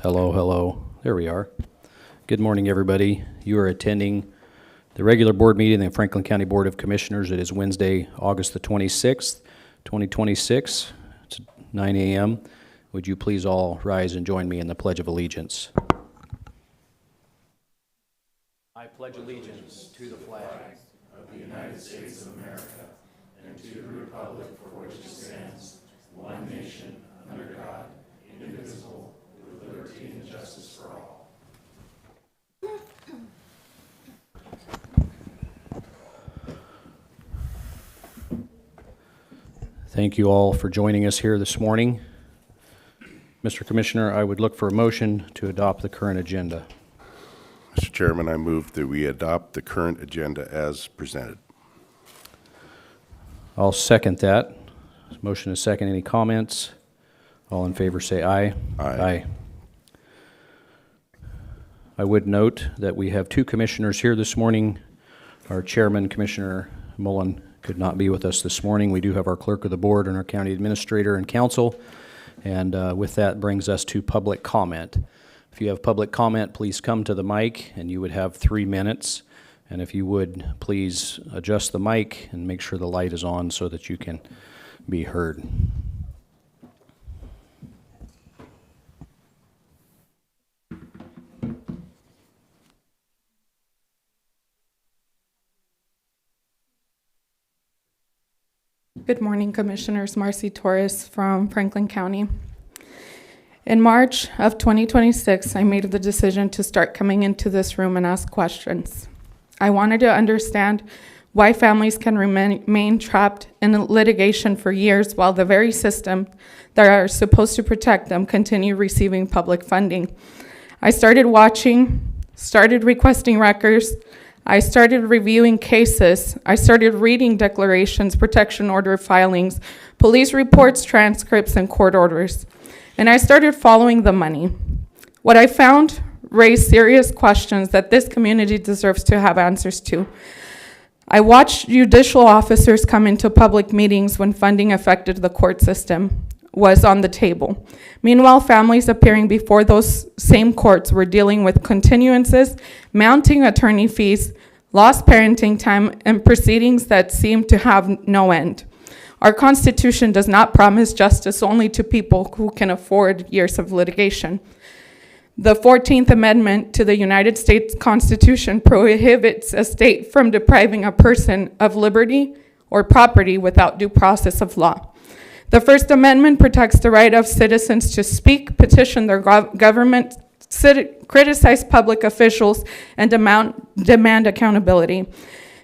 Hello, hello. There we are. Good morning, everybody. You are attending the regular board meeting of the Franklin County Board of Commissioners. It is Wednesday, August the 26th, 2026. It's 9 a.m. Would you please all rise and join me in the Pledge of Allegiance? I pledge allegiance to the flag of the United States of America and to the republic for which it stands, one nation, under God, indivisible, with liberty and justice for all. Thank you all for joining us here this morning. Mr. Commissioner, I would look for a motion to adopt the current agenda. Mr. Chairman, I move that we adopt the current agenda as presented. I'll second that. Motion is second. Any comments? All in favor say aye. Aye. I would note that we have two commissioners here this morning. Our chairman, Commissioner Mullen, could not be with us this morning. We do have our clerk of the board and our county administrator and council. And with that brings us to public comment. If you have public comment, please come to the mic, and you would have 3 minutes. And if you would, please adjust the mic and make sure the light is on so that you can be heard. Good morning, Commissioners. Marcy Torres from Franklin County. In March of 2026, I made the decision to start coming into this room and ask questions. I wanted to understand why families can remain trapped in litigation for years while the very system that are supposed to protect them continue receiving public funding. I started watching, started requesting records, I started reviewing cases, I started reading declarations, protection order filings, police reports, transcripts, and court orders. And I started following the money. What I found raised serious questions that this community deserves to have answers to. I watched judicial officers come into public meetings when funding affected the court system was on the table. Meanwhile, families appearing before those same courts were dealing with continuances, mounting attorney fees, lost parenting time, and proceedings that seemed to have no end. Our Constitution does not promise justice only to people who can afford years of litigation. The 14th Amendment to the United States Constitution prohibits a state from depriving a person of liberty or property without due process of law. The First Amendment protects the right of citizens to speak, petition their government, criticize public officials, and demand accountability.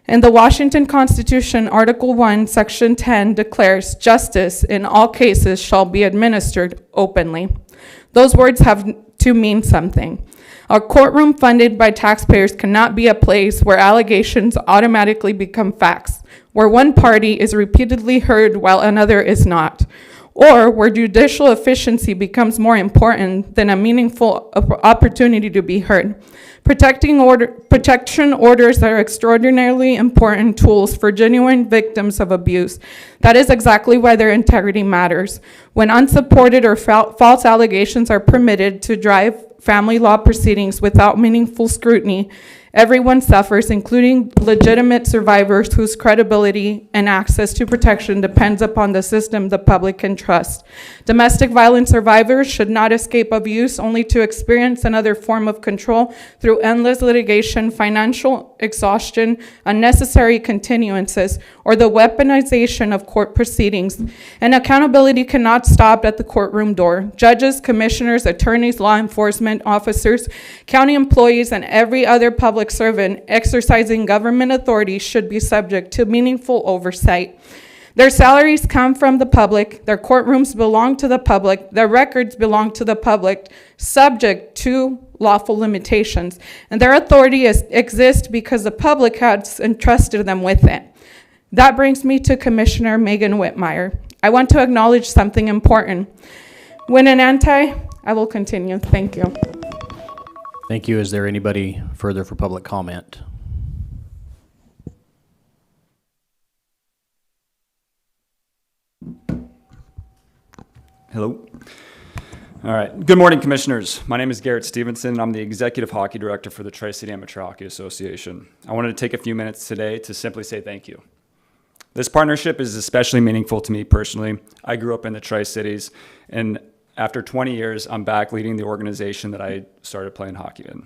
And the Washington Constitution, Article 1, Section 10 declares justice in all cases shall be administered openly. Those words have to mean something. A courtroom funded by taxpayers cannot be a place where allegations automatically become facts, where one party is repeatedly heard while another is not, or where judicial efficiency becomes more important than a meaningful opportunity to be heard. Protection orders are extraordinarily important tools for genuine victims of abuse. That is exactly why their integrity matters. When unsupported or false allegations are permitted to drive family law proceedings without meaningful scrutiny, everyone suffers, including legitimate survivors whose credibility and access to protection depends upon the system the public can trust. Domestic violence survivors should not escape abuse only to experience another form of control through endless litigation, financial exhaustion, unnecessary continuances, or the weaponization of court proceedings. And accountability cannot stop at the courtroom door. Judges, commissioners, attorneys, law enforcement officers, county employees, and every other public servant exercising government authority should be subject to meaningful oversight. Their salaries come from the public, their courtrooms belong to the public, their records belong to the public, subject to lawful limitations. And their authority exists because the public has entrusted them with it. That brings me to Commissioner Megan Whitmire. I want to acknowledge something important. I will continue. Thank you. Thank you. Is there anybody further for public comment? Hello. All right. Good morning, Commissioners. My name is Garrett Stevenson, and I'm the Executive Hockey Director for the Tri-City Amateur Hockey Association. I wanted to take a few minutes today to simply say thank you. This partnership is especially meaningful to me personally. I grew up in the Tri-Cities, and after 20 years, I'm back leading the organization that I started playing hockey in.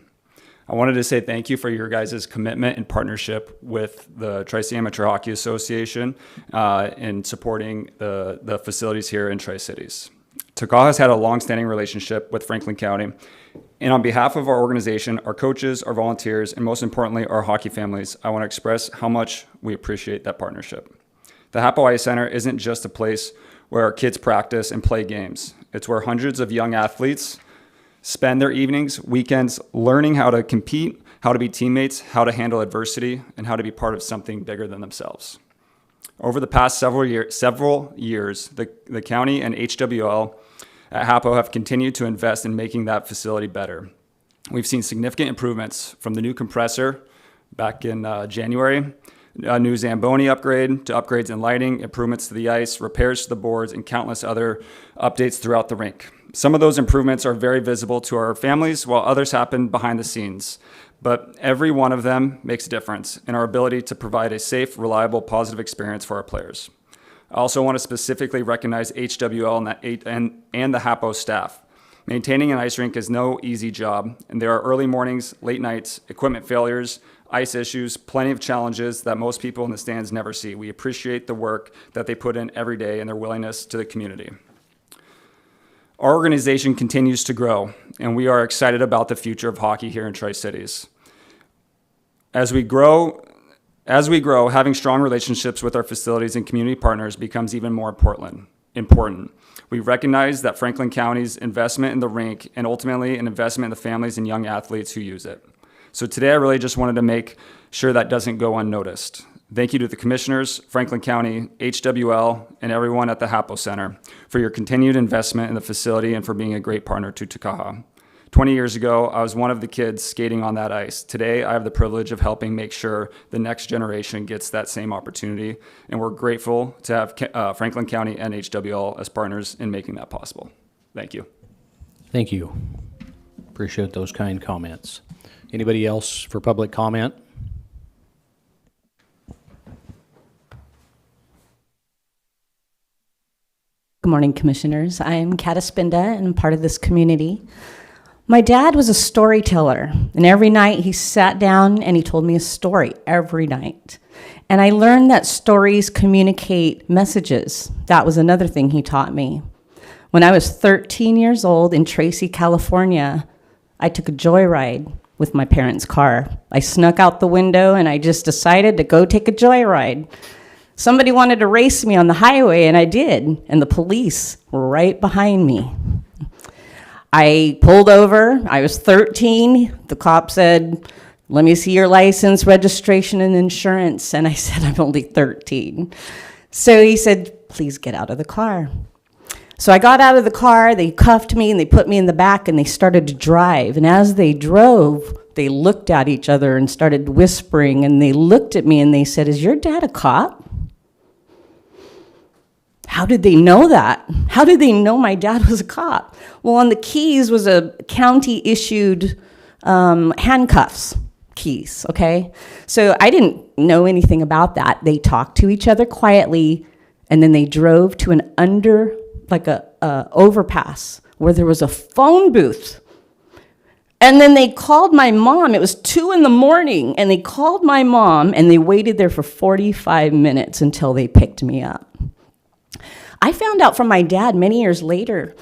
I wanted to say thank you for your guys' commitment and partnership with the Tri-City Amateur Hockey Association in supporting the facilities here in Tri-Cities. Takaha has had a long-standing relationship with Franklin County, and on behalf of our organization, our coaches, our volunteers, and most importantly, our hockey families, I want to express how much we appreciate that partnership. The Hapo Ice Center isn't just a place where our kids practice and play games. It's where hundreds of young athletes spend their evenings, weekends, learning how to compete, how to be teammates, how to handle adversity, and how to be part of something bigger than themselves. Over the past several years, the county and HWL at Hapo have continued to invest in making that facility better. We've seen significant improvements from the new compressor back in January, a new Zamboni upgrade, to upgrades in lighting, improvements to the ice, repairs to the boards, and countless other updates throughout the rink. Some of those improvements are very visible to our families, while others happen behind the scenes. But every one of them makes a difference in our ability to provide a safe, reliable, positive experience for our players. I also want to specifically recognize HWL and the Hapo staff. Maintaining an ice rink is no easy job, and there are early mornings, late nights, equipment failures, ice issues, plenty of challenges that most people in the stands never see. We appreciate the work that they put in every day and their willingness to the community. Our organization continues to grow, and we are excited about the future of hockey here in Tri-Cities. As we grow, having strong relationships with our facilities and community partners becomes even more important. We recognize that Franklin County's investment in the rink and ultimately an investment in the families and young athletes who use it. So today I really just wanted to make sure that doesn't go unnoticed. Thank you to the commissioners, Franklin County, HWL, and everyone at the Hapo Center for your continued investment in the facility and for being a great partner to Takaha. 20 years ago, I was one of the kids skating on that ice. Today, I have the privilege of helping make sure the next generation gets that same opportunity, and we're grateful to have Franklin County and HWL as partners in making that possible. Thank you. Thank you. Appreciate those kind comments. Anybody else for public comment? Good morning, Commissioners. I'm Kata Spinda, and I'm part of this community. My dad was a storyteller, and every night he sat down and he told me a story every night. And I learned that stories communicate messages. That was another thing he taught me. When I was 13 years old in Tracy, California, I took a joyride with my parents' car. I snuck out the window and I just decided to go take a joyride. Somebody wanted to race me on the highway, and I did, and the police were right behind me. I pulled over. I was 13. The cop said, "Let me see your license, registration, and insurance." And I said, "I'm only 13. So he said, "Please get out of the car." So I got out of the car, they cuffed me, and they put me in the back, and they started to drive. And as they drove, they looked at each other and started whispering, and they looked at me, and they said, "Is your dad a cop?" How did they know that? How did they know my dad was a cop? Well, on the keys was a county-issued handcuffs keys, okay? So I didn't know anything about that. They talked to each other quietly, and then they drove to an overpass where there was a phone booth. And then they called my mom. It was 2 a.m, and they called my mom, and they waited there for 45 minutes until they picked me up. I found out from my dad many years later,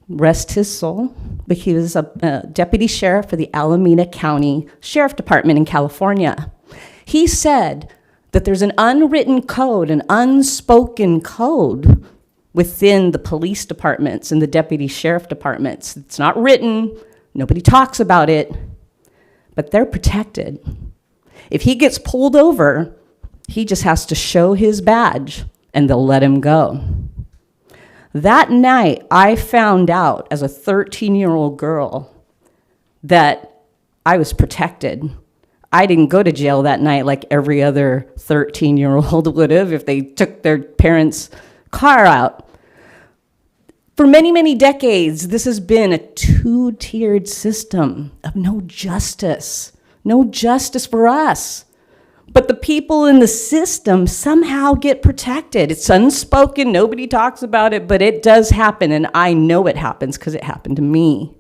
rest his soul, but he was a deputy sheriff for the Alameda County Sheriff Department in California. He said that there's an unwritten code, an unspoken code within the police departments and the deputy sheriff departments. It's not written, nobody talks about it, but they're protected. If he gets pulled over, he just has to show his badge and they'll let him go. That night, I found out as a 13-year-old girl that I was protected. I didn't go to jail that night like every other 13-year-old would have if they took their parents' car out. For many, many decades, this has been a two-tiered system of no justice for us. But the people in the system somehow get protected. It's unspoken, nobody talks about it, but it does happen, and I know it happens because it happened to me.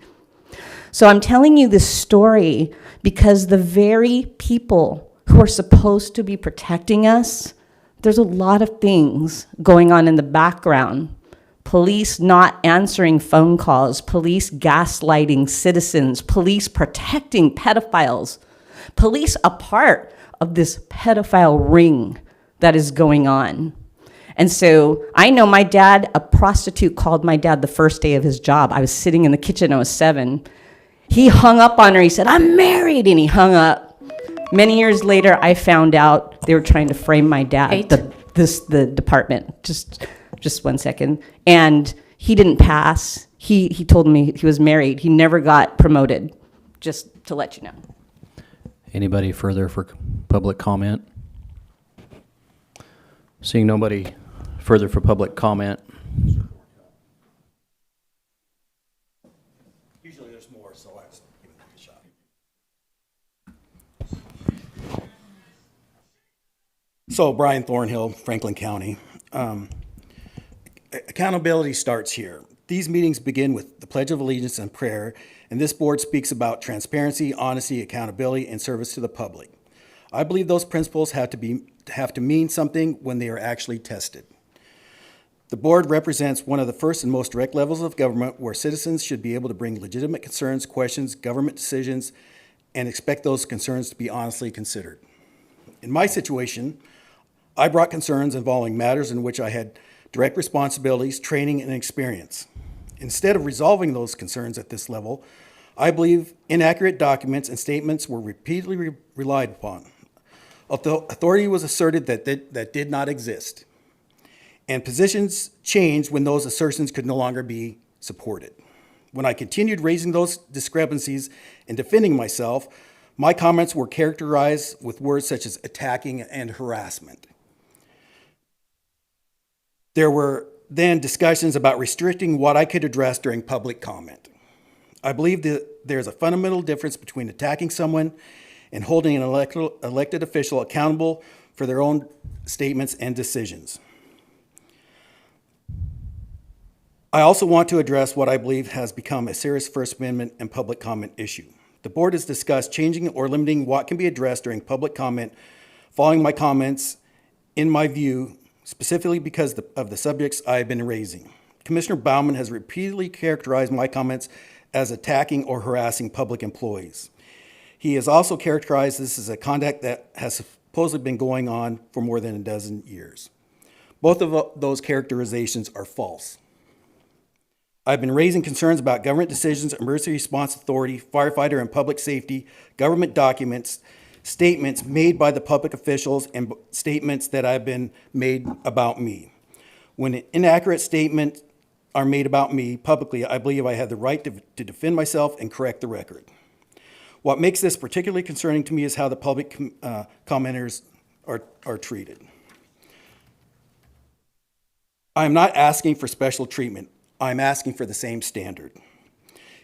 So I'm telling you this story because the very people who are supposed to be protecting us, there's a lot of things going on in the background. Police not answering phone calls, police gaslighting citizens, police protecting pedophiles, police a part of this pedophile ring that is going on. And so I know my dad, a prostitute called my dad the first day of his job. I was sitting in the kitchen, I was 7. He hung up on her, he said, "I'm married," and he hung up. Many years later, I found out they were trying to frame my dad, the department, just 1 second. And he didn't pass. He told me he was married. He never got promoted, just to let you know. Anybody further for public comment? Seeing nobody further for public comment. Usually there's more, so I was giving it a shot. So Brian Thornhill, Franklin County. Accountability starts here. These meetings begin with the Pledge of Allegiance and prayer, and this board speaks about transparency, honesty, accountability, and service to the public. I believe those principles have to mean something when they are actually tested. The board represents one of the first and most direct levels of government where citizens should be able to bring legitimate concerns, questions, government decisions, and expect those concerns to be honestly considered. In my situation, I brought concerns involving matters in which I had direct responsibilities, training, and experience. Instead of resolving those concerns at this level, I believe inaccurate documents and statements were repeatedly relied upon. Authority was asserted that did not exist, and positions changed when those assertions could no longer be supported. When I continued raising those discrepancies and defending myself, my comments were characterized with words such as attacking and harassment. There were then discussions about restricting what I could address during public comment. I believe that there's a fundamental difference between attacking someone and holding an elected official accountable for their own statements and decisions. I also want to address what I believe has become a serious First Amendment and public comment issue. The board has discussed changing or limiting what can be addressed during public comment following my comments, in my view, specifically because of the subjects I have been raising. Commissioner Baumann has repeatedly characterized my comments as attacking or harassing public employees. He has also characterized this as a conduct that has supposedly been going on for more than a dozen years. Both of those characterizations are false. I've been raising concerns about government decisions, emergency response authority, firefighter and public safety, government documents, statements made by the public officials, and statements that have been made about me. When inaccurate statements are made about me publicly, I believe I have the right to defend myself and correct the record. What makes this particularly concerning to me is how the public commenters are treated. I am not asking for special treatment. I'm asking for the same standard.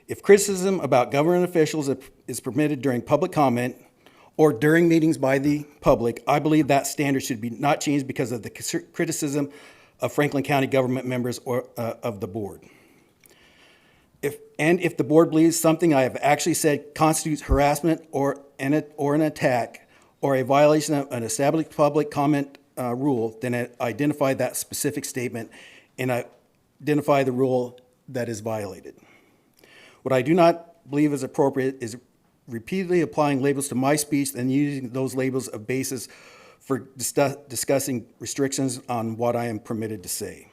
If criticism about government officials is permitted during public comment or during meetings by the public, I believe that standard should be not changed because of the criticism of Franklin County government members or of the board. If the board believes something I have actually said constitutes harassment or an attack or a violation of an established public comment rule, then identify that specific statement and identify the rule that is violated. What I do not believe is appropriate is repeatedly applying labels to my speech and using those labels as basis for discussing restrictions on what I am permitted to say.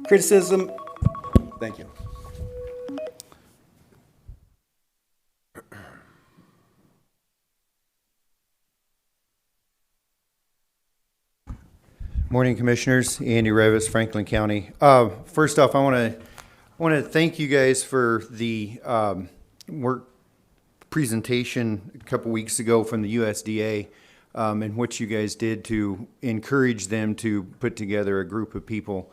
Criticism, thank you. Morning, Commissioners. Andy Revis, Franklin County. First off, I want to thank you guys for the work presentation a couple weeks ago from the USDA and what you guys did to encourage them to put together a group of people.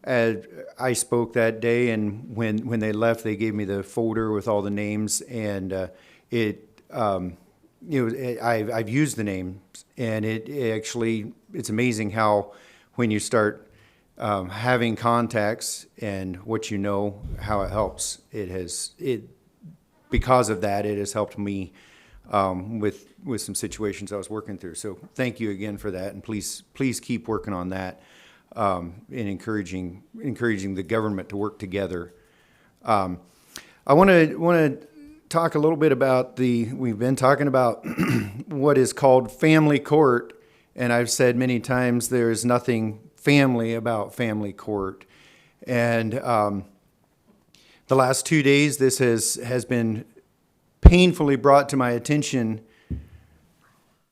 I spoke that day, and when they left, they gave me the folder with all the names, and I've used the names, and it actually, it's amazing how when you start having contacts and what you know, how it helps. Because of that, it has helped me with some situations I was working through. So thank you again for that, and please keep working on that, and encouraging the government to work together. I want to talk a little bit about we've been talking about what is called family court, and I've said many times there is nothing family about family court. And the last 2 days, this has been painfully brought to my attention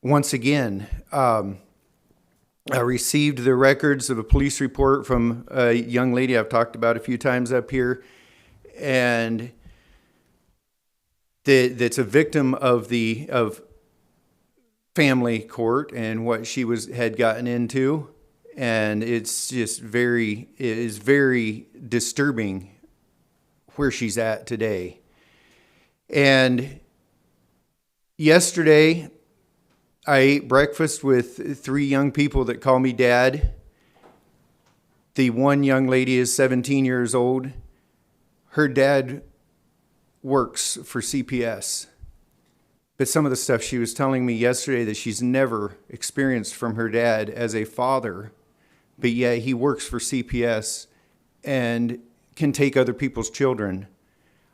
once again. I received the records of a police report from a young lady I've talked about a few times up here, and that's a victim of family court and what she had gotten into, and it's just it is very disturbing where she's at today. And yesterday, I ate breakfast with 3 young people that call me dad. The one young lady is 17 years old. Her dad works for CPS. But some of the stuff she was telling me yesterday that she's never experienced from her dad as a father, but yet he works for CPS and can take other people's children.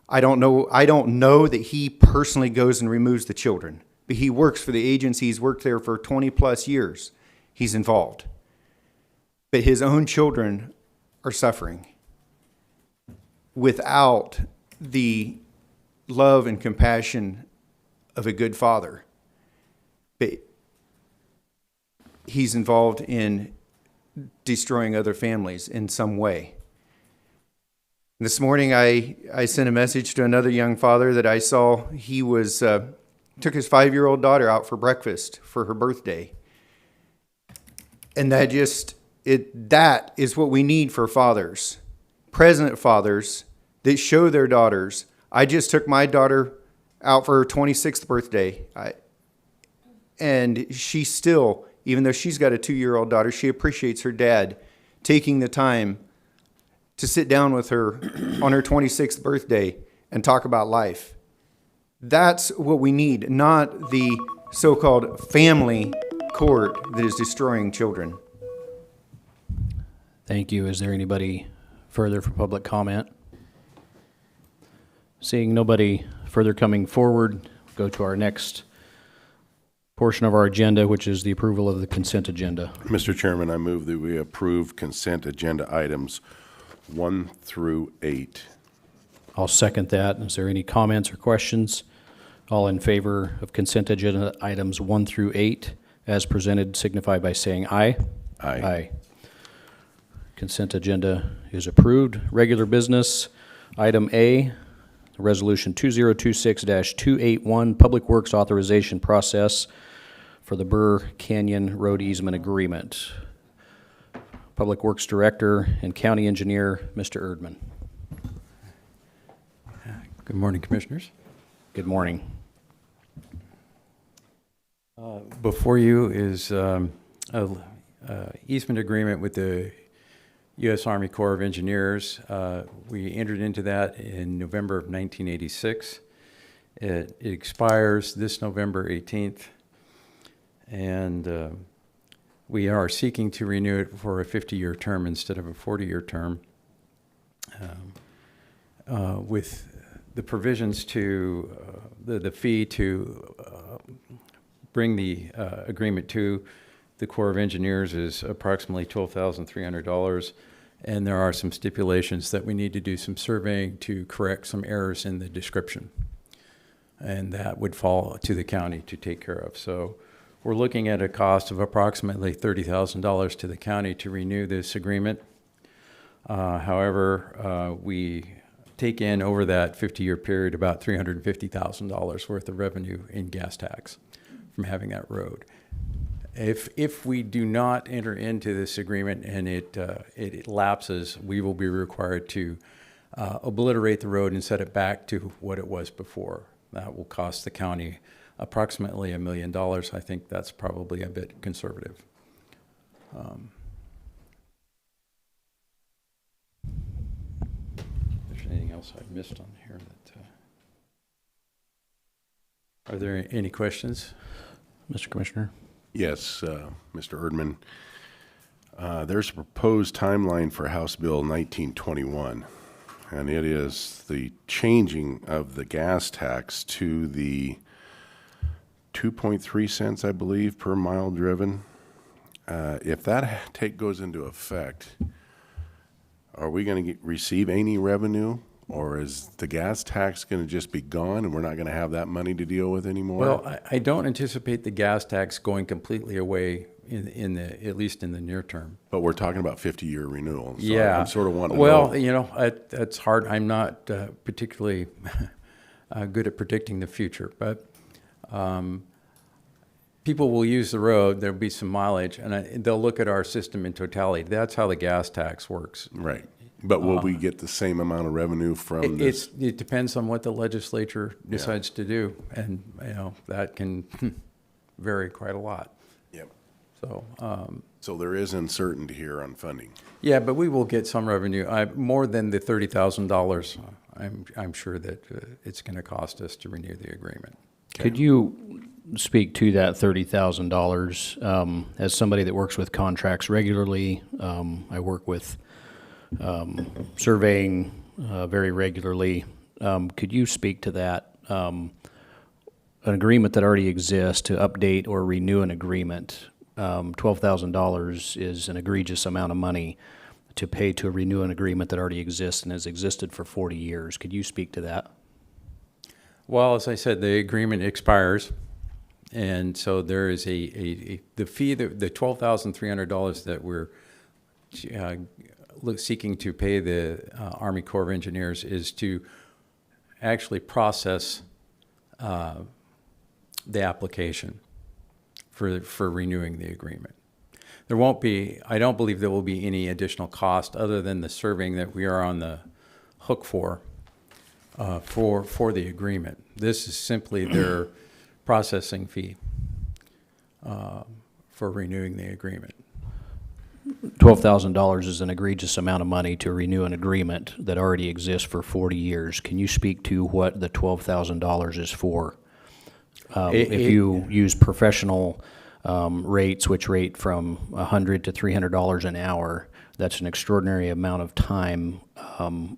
I don't know that he personally goes and removes the children, but he works for the agency. He's worked there for 20 plus years. He's involved. But his own children are suffering without the love and compassion of a good father. But he's involved in destroying other families in some way. This morning, I sent a message to another young father that I saw. He took his 5-year-old daughter out for breakfast for her birthday. And that is what we need for fathers. Present fathers that show their daughters. I just took my daughter out for her 26th birthday. And she still, even though she's got a 2-year-old daughter, she appreciates her dad taking the time to sit down with her on her 26th birthday and talk about life. That's what we need, not the so-called family court that is destroying children. Thank you. Is there anybody further for public comment? Seeing nobody further coming forward, go to our next portion of our agenda, which is the approval of the consent agenda. Mr. Chairman, I move that we approve consent agenda items 1 through 8. I'll second that. Is there any comments or questions? All in favor of consent agenda items 1 through 8 as presented signify by saying aye. Aye. Consent agenda is approved. Regular business, item A, Resolution 2026-281, Public Works Authorization Process for the Burr Canyon Road Easement Agreement. Public Works Director and County Engineer, Mr. Erdman. Good morning, Commissioners. Good morning. Before you is a easement agreement with the U.S. Army Corps of Engineers. We entered into that in November of 1986. It expires this November 18th, and we are seeking to renew it for a 50-year term instead of a 40-year term, with the provisions to the fee to bring the agreement to the Corps of Engineers is approximately $12,300, and there are some stipulations that we need to do some surveying to correct some errors in the description, and that would fall to the county to take care of. So we're looking at a cost of approximately $30,000 to the county to renew this agreement. However, we take in over that 50-year period about $350,000 worth of revenue in gas tax from having that road. If we do not enter into this agreement and it lapses, we will be required to obliterate the road and set it back to what it was before. That will cost the county approximately $1 million. I think that's probably a bit conservative. If there's anything else I missed on here that, are there any questions? Mr. Commissioner? Yes, Mr. Erdman. There's a proposed timeline for House Bill 1921, and it is the changing of the gas tax to the 2.3 cents, I believe, per mile driven. If that goes into effect, are we going to receive any revenue, or is the gas tax going to just be gone and we're not going to have that money to deal with anymore? Well, I don't anticipate the gas tax going completely away at least in the near term. But we're talking about 50-year renewal. So Yeah. I'm sort of wanting to Well, know. you know, that's hard. I'm not particularly good at predicting the future, but people will use the road. There'll be some mileage, and they'll look at our system in totality. That's how the gas tax works. Right. But will we get the same amount of revenue from this? It depends on what the legislature decides to do, and you know that can vary quite a lot. Yep. So. So there is uncertainty here on funding. Yeah, but we will get some revenue. More than the $30,000. I'm sure that it's going to cost us to renew the agreement. Could you speak to that $30,000? As somebody that works with contracts regularly, I work with surveying very regularly. Could you speak to that? An agreement that already exists to update or renew an agreement, $12,000 is an egregious amount of money to pay to renew an agreement that already exists and has existed for 40 years. Could you speak to that? Well, as I said, the agreement expires, and so there is the fee, the $12,300 that we're seeking to pay the Army Corps of Engineers is to actually process the application for renewing the agreement. There won't be, I don't believe there will be any additional cost other than the surveying that we are on the hook for the agreement. This is simply their processing fee for renewing the agreement. $12,000 is an egregious amount of money to renew an agreement that already exists for 40 years. Can you speak to what the $12,000 is for? If you use professional rates, which rate from $100 to $300 an hour, that's an extraordinary amount of time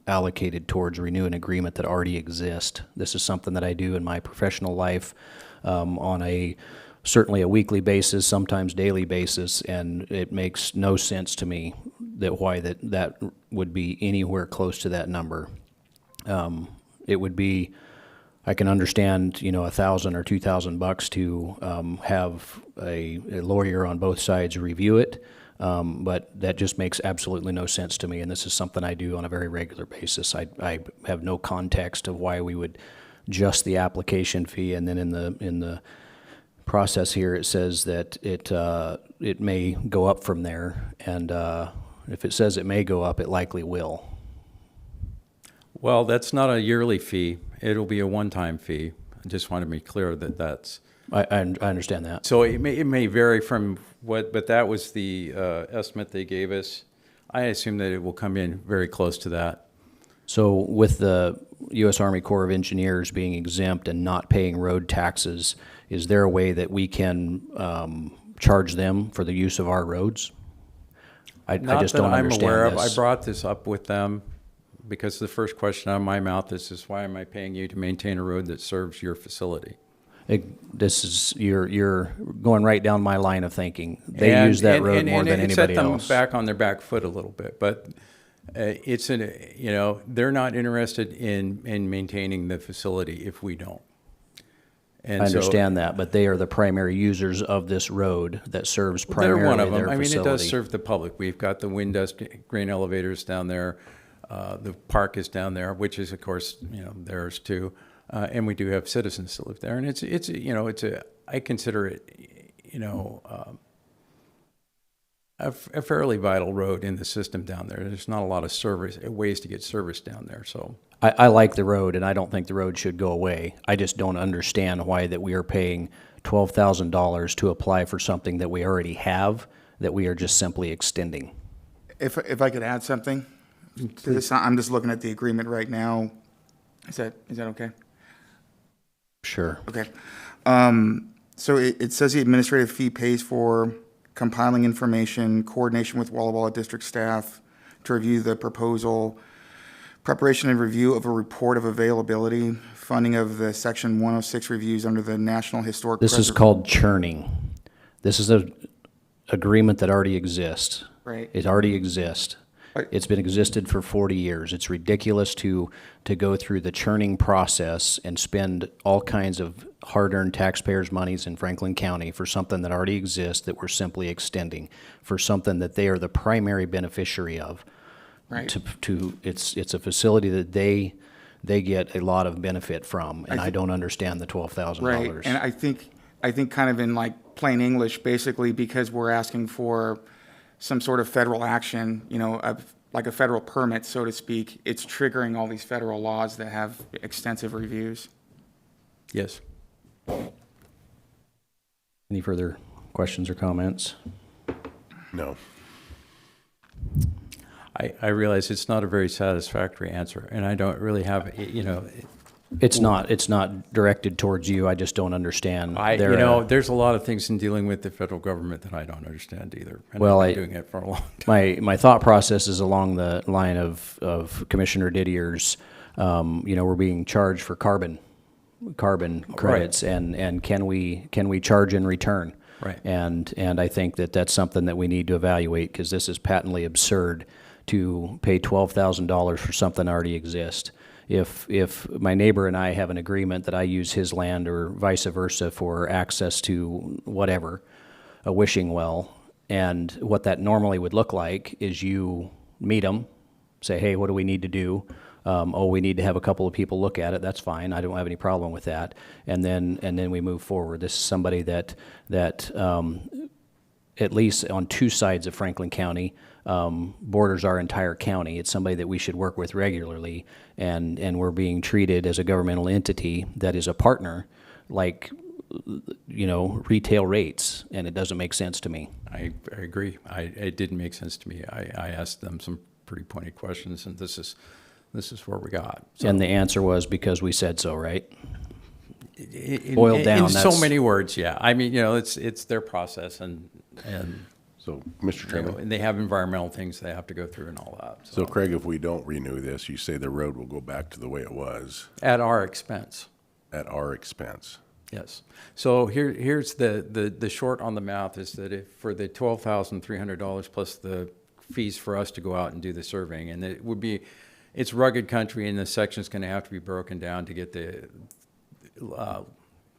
allocated towards renew an agreement that already exists. This is something that I do in my professional life on certainly a weekly basis, sometimes daily basis, and it makes no sense to me why that would be anywhere close to that number. It would be, I can understand, $1,000 or $2,000 to have a lawyer on both sides review it, but that just makes absolutely no sense to me. And this is something I do on a very regular basis. I have no context of why we would adjust the application fee, and then in the process here it says that it may go up from there, and if it says it may go up, it likely will. Well, that's not a yearly fee. It'll be a one-time fee. I just want to be clear that that's. I understand that. So it may vary from but that was the estimate they gave us. I assume that it will come in very close to that. So with the U.S. Army Corps of Engineers being exempt and not paying road taxes, is there a way that we can charge them for the use of our roads? I just don't understand I'm aware of. this. I brought this up with them because the first question out of my mouth is why am I paying you to maintain a road that serves your facility? This is you're going right down my line of thinking. They use that road more than anybody else. It set them back on their back foot a little bit, but they're not interested in maintaining the facility if we don't. And I understand that, but they are the primary users of this road that serves primarily they're one of them. their I mean, facility. it does serve the public. We've got the wind dust grain elevators down there. The park is down there, which is, of course, theirs too. And we do have citizens that live there. And I consider it, you know, a fairly vital road in the system down there. There's not a lot of service, ways to get service down there, so. I like the road, and I don't think the road should go away. I just don't understand why that we are paying $12,000 to apply for something that we already have, that we are just simply extending. If I could add something to this, I'm just looking at the agreement right now. Is that okay? Sure. Okay. So it says the administrative fee pays for compiling information, coordination with Walla Walla district staff to review the proposal, preparation and review of a report of availability, funding of the Section 106 reviews under the National Historic. This is called churning. This is a agreement that already exists. Right. It already exists. Right. It's been existed for 40 years. It's ridiculous to go through the churning process and spend all kinds of hard-earned taxpayers' monies in Franklin County for something that already exists that we're simply extending, for something that they are the primary beneficiary of. Right. It's a facility that they get a lot of benefit from, and I don't understand the $12,000. Right, and I think kind of in like plain English, basically because we're asking for some sort of federal action, you know, like a federal permit, so to speak, it's triggering all these federal laws that have extensive reviews. Yes. Any further questions or comments? No. I realize it's not a very satisfactory answer, and I don't really have, you know, It's not directed towards you. I just don't understand. there's a lot of things in dealing with the federal government that I don't understand either. And Well, I've been doing it for a long time. My thought process is along the line of Commissioner Didier's. We're being charged for carbon credits, and can we charge in return? Right. And I think that's something that we need to evaluate, because this is patently absurd to pay $12,000 for something that already exists. If my neighbor and I have an agreement that I use his land or vice versa for access to whatever, a wishing well, and what that normally would look like is you meet them, say, hey, what do we need to do? We need to have a couple of people look at it. That's fine. I don't have any problem with that. And then we move forward. This is somebody that at least on two sides of Franklin County, borders our entire county. It's somebody that we should work with regularly, and we're being treated as a governmental entity that is a partner, like, retail rates, and it doesn't make sense to me. I agree. It didn't make sense to me. I asked them some pretty pointed questions, and this is where we got. So, And the answer was because we said so, right? Boiled down, in so that's- many words. Yeah. I mean, it's their process, and So, Mr. Chairman, and they have environmental things they have to go through and all that. so Craig, if we don't renew this, you say the road will go back to the way it was At our expense. at our expense. Yes. So here's the short on the math is that if for the $12,300 plus the fees for us to go out and do the surveying, and it's rugged country, and the section's going to have to be broken down to get the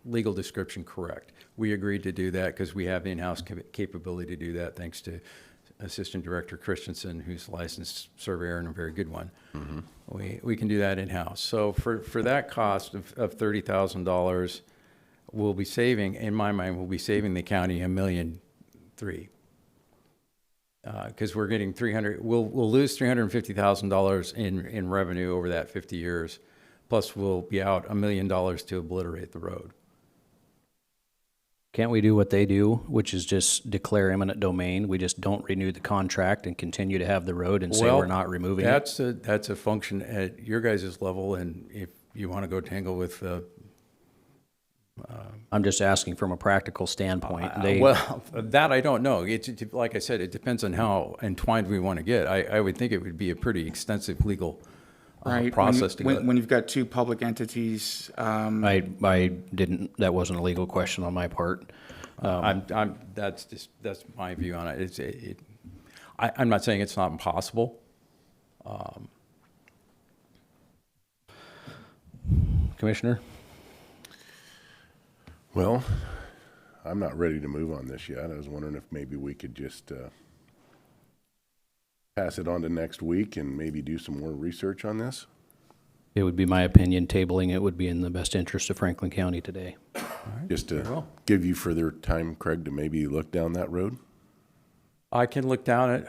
legal description correct. We agreed to do that because we have in-house capability to do that, thanks to Assistant Director Christensen, who's a licensed surveyor and a very good one. Mm-hmm. We can do that in-house. So for that cost of $30,000, we'll be saving, in my mind, we'll be saving the county $1.3 million. Because we're getting we'll lose $350,000 in revenue over that 50 years. Plus, we'll be out $1 million to obliterate the road. Can't we do what they do, which is just declare eminent domain? We just don't renew the contract and continue to have the road and say we're not removing it? That's a function at your guys' level, and if you want to go tangle with I'm just asking from a practical standpoint. well, that I don't know. Like I said, it depends on how entwined we want to get. I would think it would be a pretty extensive legal Right. process to go. When you've got two public entities, I didn't, that wasn't a legal question on my part. That's my view on it. I'm not saying it's not impossible. Commissioner? Well, I'm not ready to move on this yet. I was wondering if maybe we could just pass it on to next week and maybe do some more research on this. It would be my opinion, tabling it would be in the best interest of Franklin County today. Just very to well. give you further time, Craig, to maybe look down that road? I can look down at,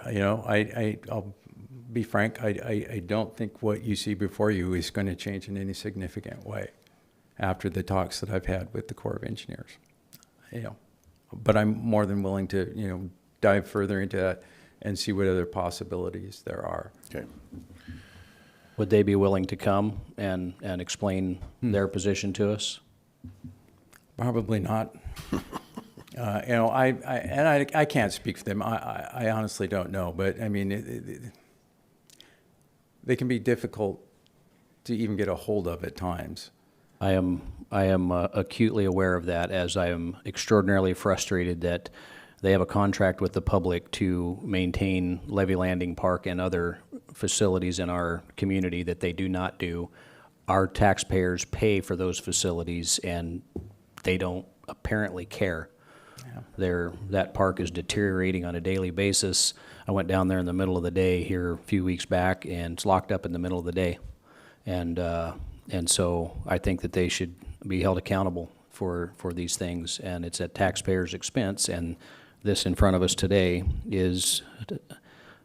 I'll be frank, I don't think what you see before you is going to change in any significant way after the talks that I've had with the Corps of Engineers. But I'm more than willing to, dive further into that and see what other possibilities there are. Okay. Would they be willing to come and explain their position to us? Probably not. I can't speak for them. I honestly don't know, but I mean, they can be difficult to even get a hold of at times. I am acutely aware of that, as I am extraordinarily frustrated that they have a contract with the public to maintain Levy Landing Park and other facilities in our community that they do not do. Our taxpayers pay for those facilities, and they don't apparently care. That park is deteriorating on a daily basis. I went down there in the middle of the day here a few weeks back, and it's locked up in the middle of the day. And so I think that they should be held accountable for these things, and it's at taxpayers' expense, and this in front of us today is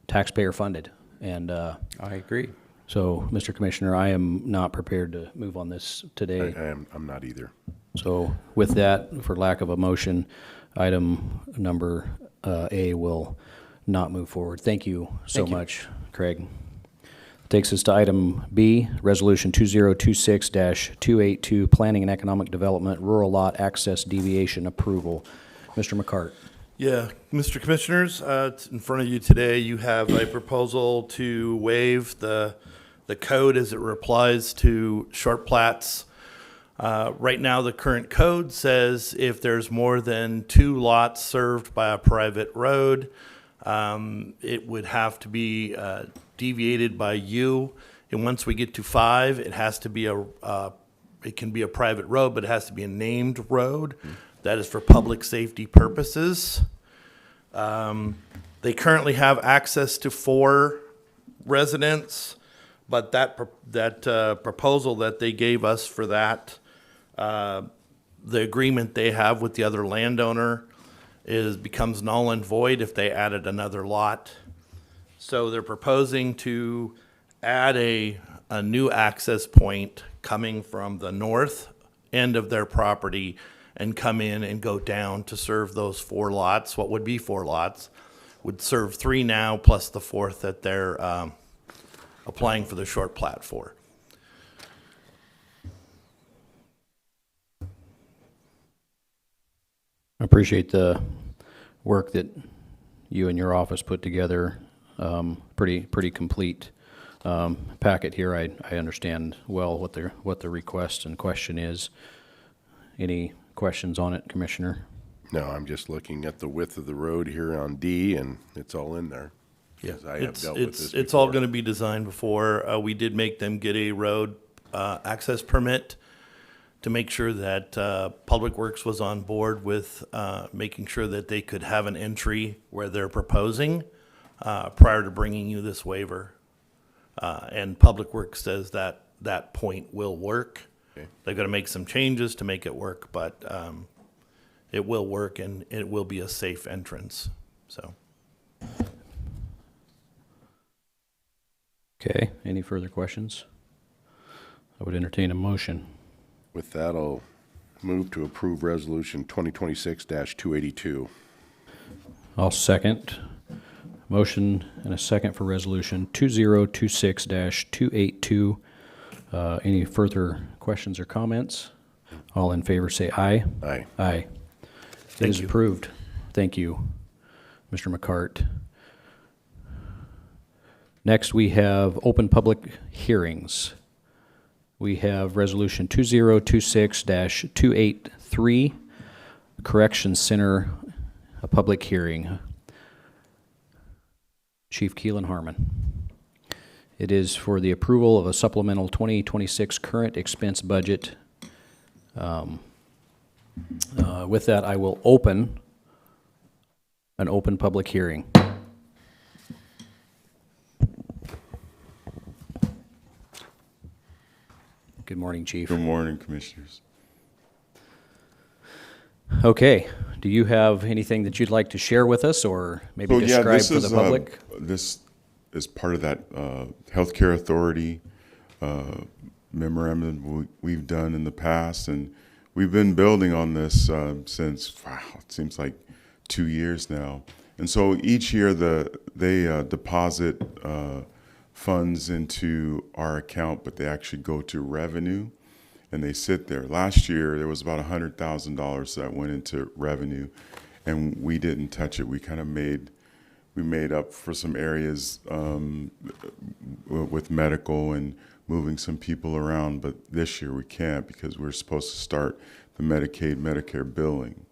taxpayer funded. And I agree. so, Mr. Commissioner, I am not prepared to move on this today. I'm not either. So with that, for lack of a motion, item number A will not move forward. Thank you so much, Craig. Takes us to item B, Resolution 2026-282, Planning and Economic Development Rural Lot Access Deviation Approval. Mr. McCart. Yeah, Mr. Commissioners, in front of you today, you have a proposal to waive the code as it applies to short plats. Right now, the current code says if there's more than 2 lots served by a private road, it would have to be deviated by you. And once we get to 5, it has to be it can be a private road, but it has to be a named road. That is for public safety purposes. They currently have access to 4 residents, but that proposal that they gave us for that, the agreement they have with the other landowner becomes null and void if they added another lot. So they're proposing to add a new access point coming from the north end of their property and come in and go down to serve those 4 lots. What would be 4 lots would serve 3 now, plus the 4th that they're applying for the short plat for. I appreciate the work that you and your office put together. Pretty complete packet here. I understand well what the request and question is. Any questions on it, Commissioner? No, I'm just looking at the width of the road here on D, and it's all in there. Yeah, 'Cause I have dealt with this it's all before. going to be designed before. We did make them get a road access permit to make sure that Public Works was on board with making sure that they could have an entry where they're proposing prior to bringing you this waiver. And Public Works says that that point will work. Okay. They're going to make some changes to make it work, but it will work and it will be a safe entrance. So. Okay, any further questions? I would entertain a motion. With that, I'll move to approve Resolution 2026-282. I'll second. Motion and a second for Resolution 2026-282. Any further questions or comments? All in favor say aye. Aye. Aye. It is approved. Thank you, Mr. McCart. Next, we have open public hearings. We have Resolution 2026-283, Correction Center, a public hearing. Chief Keelan Harmon. It is for the approval of a supplemental 2026 current expense budget. With that, I will open an open public hearing. Good morning, Chief. Good morning, Commissioners. Okay, do you have anything that you'd like to share with us, or maybe So, yeah, describe this for the is, public? This is part of that Healthcare Authority memorandum we've done in the past, and we've been building on this since, wow, it seems like 2 years now. And so each year they deposit funds into our account, but they actually go to revenue, and they sit there. Last year, there was about $100,000 that went into revenue, and we didn't touch it. We kind of made up for some areas with medical and moving some people around, but this year we can't because we're supposed to start the Medicaid, Medicare billing.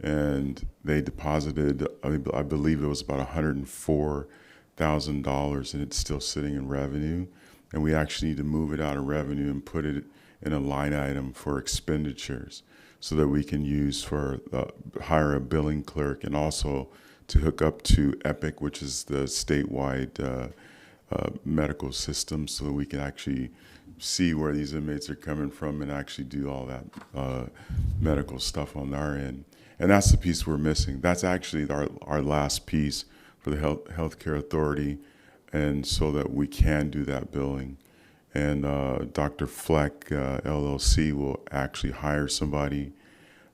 And they deposited, I believe it was about $104,000, and it's still sitting in revenue. And we actually need to move it out of revenue and put it in a line item for expenditures so that we can use for hire a billing clerk and also to hook up to Epic, which is the statewide medical system, so that we can actually see where these inmates are coming from and actually do all that medical stuff on our end. And that's the piece we're missing. That's actually our last piece for the Healthcare Authority, and so that we can do that billing. And Dr. Fleck, LLC, will actually hire somebody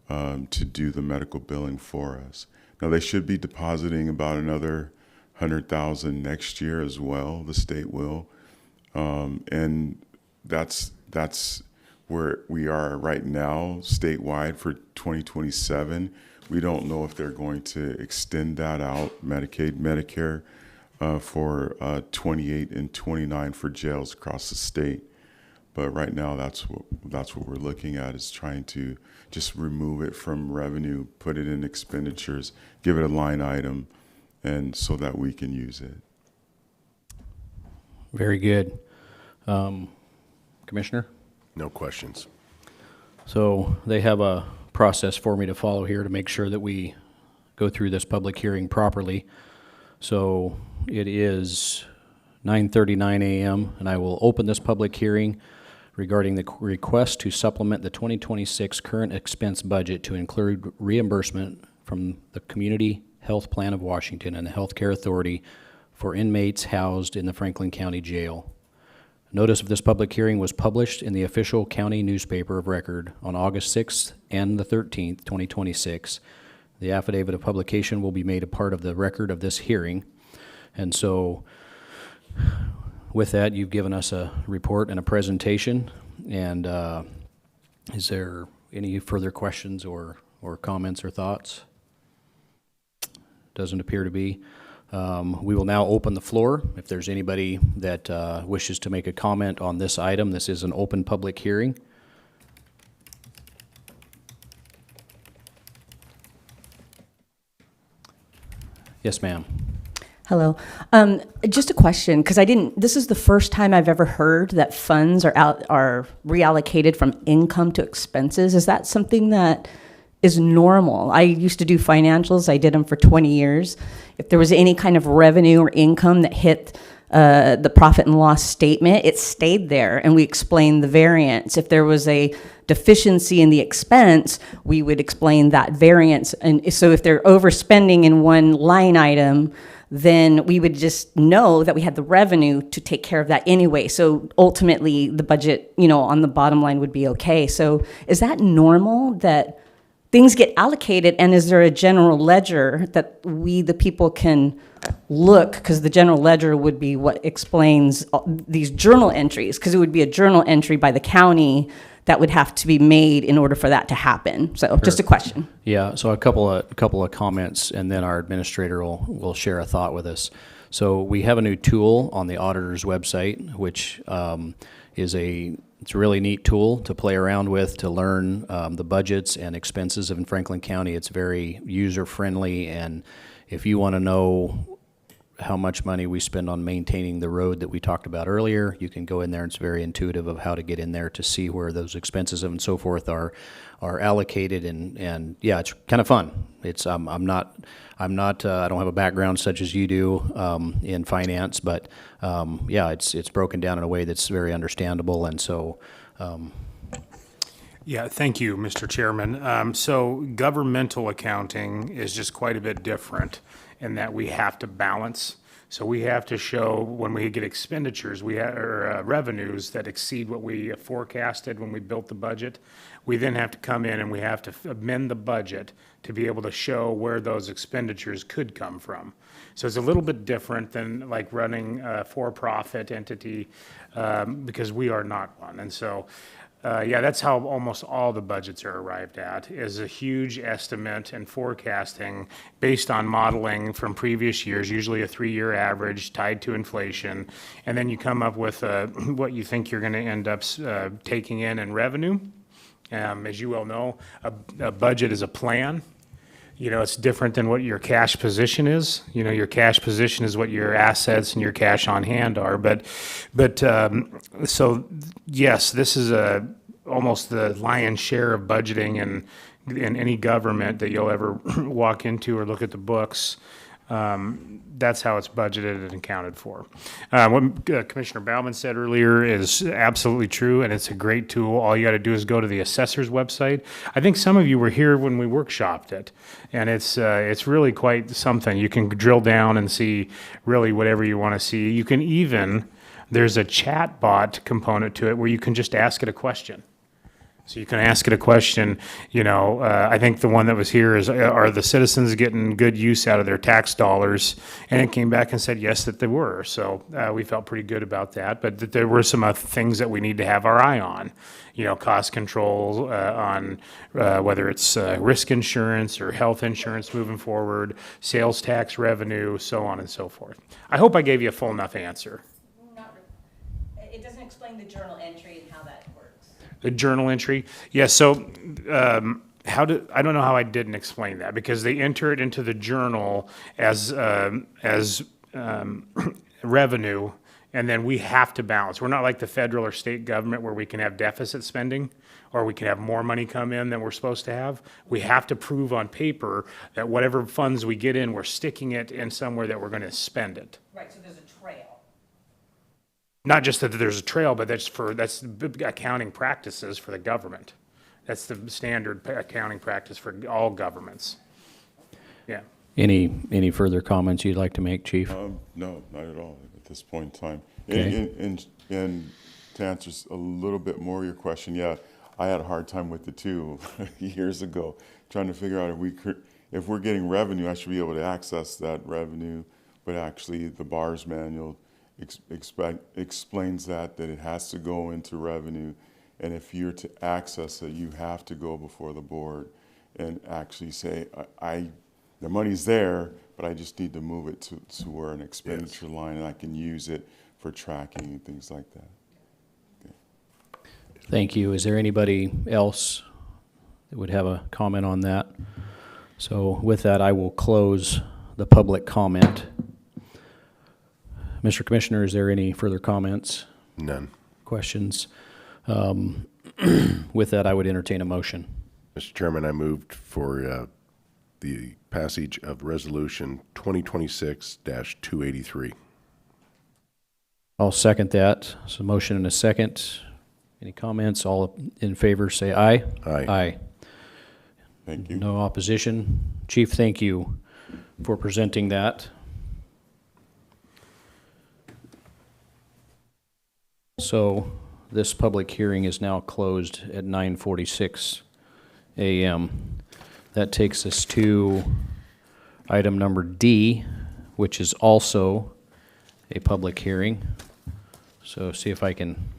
to do the medical billing for us. Now, they should be depositing about another $100,000 next year as well. The state will, and that's where we are right now statewide for 2027. We don't know if they're going to extend that out, Medicaid, Medicare, for 28 and 29 for jails across the state. But right now, that's what we're looking at, is trying to just remove it from revenue, put it in expenditures, give it a line item, and so that we can use it. Very good. Commissioner? No questions. So they have a process for me to follow here to make sure that we go through this public hearing properly. So it is 9:39 a.m., and I will open this public hearing regarding the request to supplement the 2026 current expense budget to include reimbursement from the Community Health Plan of Washington and the Healthcare Authority for inmates housed in the Franklin County Jail. Notice of this public hearing was published in the official county newspaper of record on August 6th and the 13th, 2026. The affidavit of publication will be made a part of the record of this hearing. And so with that, you've given us a report and a presentation. And is there any further questions or comments or thoughts? Doesn't appear to be. We will now open the floor. If there's anybody that wishes to make a comment on this item, this is an open public hearing. Yes, ma'am. Hello. Just a question, because this is the first time I've ever heard that funds are reallocated from income to expenses. Is that something that is normal? I used to do financials. I did them for 20 years. If there was any kind of revenue or income that hit the profit and loss statement, it stayed there, and we explained the variance. If there was a deficiency in the expense, we would explain that variance. And so if they're overspending in one line item, then we would just know that we had the revenue to take care of that anyway. So ultimately, the budget, on the bottom line would be okay. So is that normal that things get allocated, and is there a general ledger that we, the people, can look? Because the general ledger would be what explains these journal entries, because it would be a journal entry by the county that would have to be made in order for that to happen. So just a question. Yeah, so a couple of comments, and then our administrator will share a thought with us. So we have a new tool on the auditor's website, which it's a really neat tool to play around with, to learn the budgets and expenses in Franklin County. It's very user-friendly, and if you want to know how much money we spend on maintaining the road that we talked about earlier, you can go in there, and it's very intuitive of how to get in there to see where those expenses and so forth are allocated, and yeah, it's kind of fun. It's I don't have a background such as you do in finance, but yeah, it's broken down in a way that's very understandable, and so Yeah, thank you, Mr. Chairman. So governmental accounting is just quite a bit different in that we have to balance. So we have to show when we get expenditures, or revenues that exceed what we forecasted when we built the budget. We then have to come in and we have to amend the budget to be able to show where those expenditures could come from. So it's a little bit different than like running a for-profit entity, because we are not one. And so, yeah, that's how almost all the budgets are arrived at, is a huge estimate and forecasting based on modeling from previous years, usually a 3-year average tied to inflation. And then you come up with what you think you're going to end up taking in revenue. As you well know, a budget is a plan. You know, it's different than what your cash position is. You know, your cash position is what your assets and your cash on hand are. So yes, this is almost the lion's share of budgeting in any government that you'll ever walk into or look at the books. That's how it's budgeted and accounted for. What Commissioner Bauman said earlier is absolutely true, and it's a great tool. All you got to do is go to the assessor's website. I think some of you were here when we workshopped it, and it's really quite something. You can drill down and see really whatever you want to see. You can even, there's a chat bot component to it where you can just ask it a question. So you can ask it a question, you know, I think the one that was here is, are the citizens getting good use out of their tax dollars? And it came back and said, yes, that they were. So we felt pretty good about that. But that there were some things that we need to have our eye on, you know, cost control on whether it's risk insurance or health insurance moving forward, sales tax revenue, so on and so forth. I hope I gave you a full enough answer. It doesn't explain the journal entry and how that works. The journal entry? Yeah, so I don't know how I didn't explain that, because they enter it into the journal as revenue, and then we have to balance. We're not like the federal or state government where we can have deficit spending or we can have more money come in than we're supposed to have. We have to prove on paper that whatever funds we get in, we're sticking it in somewhere that we're going to spend it. Right, so there's a trail. Not just that there's a trail, but that's accounting practices for the government. That's the standard accounting practice for all governments. Yeah. Any further comments you'd like to make, Chief? No, not at all at this point in time. Okay. And to answer a little bit more your question, yeah, I had a hard time with it too years ago, trying to figure out if we're getting revenue, I should be able to access that revenue, but actually the BARS manual explains that it has to go into revenue, and if you're to access it, you have to go before the board and actually say, the money's there, but I just need to move it to where an expenditure line, and I can use it for tracking and things like that. Okay. Thank you. Is there anybody else that would have a comment on that? So with that, I will close the public comment. Mr. Commissioner, is there any further comments? None. Questions? With that, I would entertain a motion. Mr. Chairman, I moved for the passage of Resolution 2026-283. I'll second that. So motion and a second. Any comments? All in favor, say aye. Aye. Aye. Thank you. No opposition. Chief, thank you for presenting that. So this public hearing is now closed at 9:46 a.m. That takes us to item number D, which is also a public hearing. So see if I can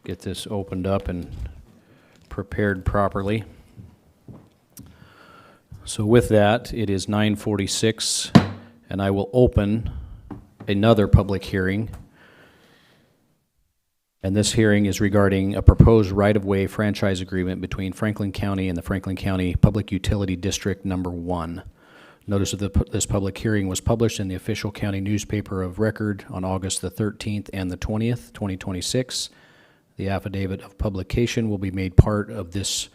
get this opened up and prepared properly. So with that, it is 9:46, and I will open another public hearing. And this hearing is regarding a proposed right-of-way franchise agreement between Franklin County and the Franklin County Public Utility District Number 1. Notice of this public hearing was published in the official county newspaper of record on August the 13th and the 20th, 2026. The affidavit of publication will be made part of the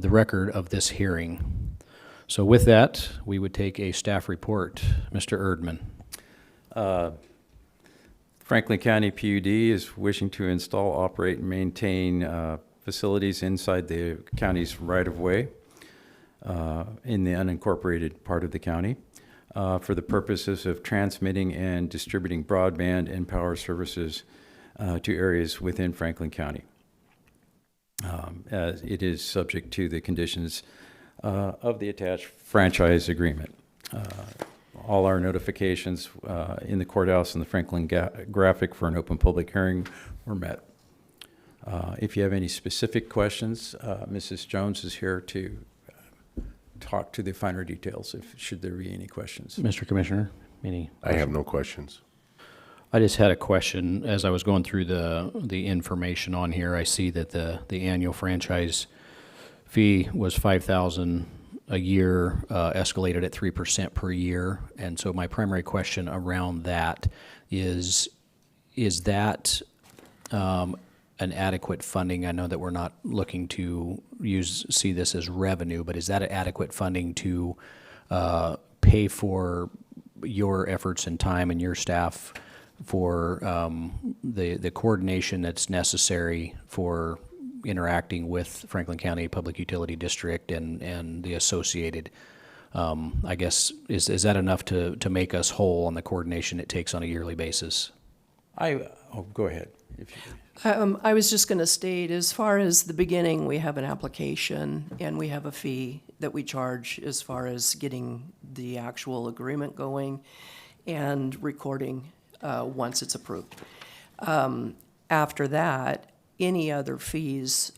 record of this hearing. So with that, we would take a staff report. Mr. Erdman. Franklin County PUD is wishing to install, operate, and maintain facilities inside the county's right-of-way in the unincorporated part of the county for the purposes of transmitting and distributing broadband and power services to areas within Franklin County. As it is subject to the conditions of the attached franchise agreement. All our notifications in the courthouse and the Franklin Graphic for an open public hearing were met. If you have any specific questions, Mrs. Jones is here to talk to the finer details should there be any questions. Mr. Commissioner, any? I have no questions. I just had a question. As I was going through the information on here, I see that the annual franchise fee was $5,000 a year, escalated at 3% per year. And so my primary question around that is that an adequate funding? I know that we're not looking to see this as revenue, but is that adequate funding to pay for your efforts and time and your staff for the coordination that's necessary for interacting with Franklin County Public Utility District and the associated, I guess, is that enough to make us whole on the coordination it takes on a yearly basis? Go ahead. I was just going to state, as far as the beginning, we have an application and we have a fee that we charge as far as getting the actual agreement going and recording once it's approved. After that, any other fees,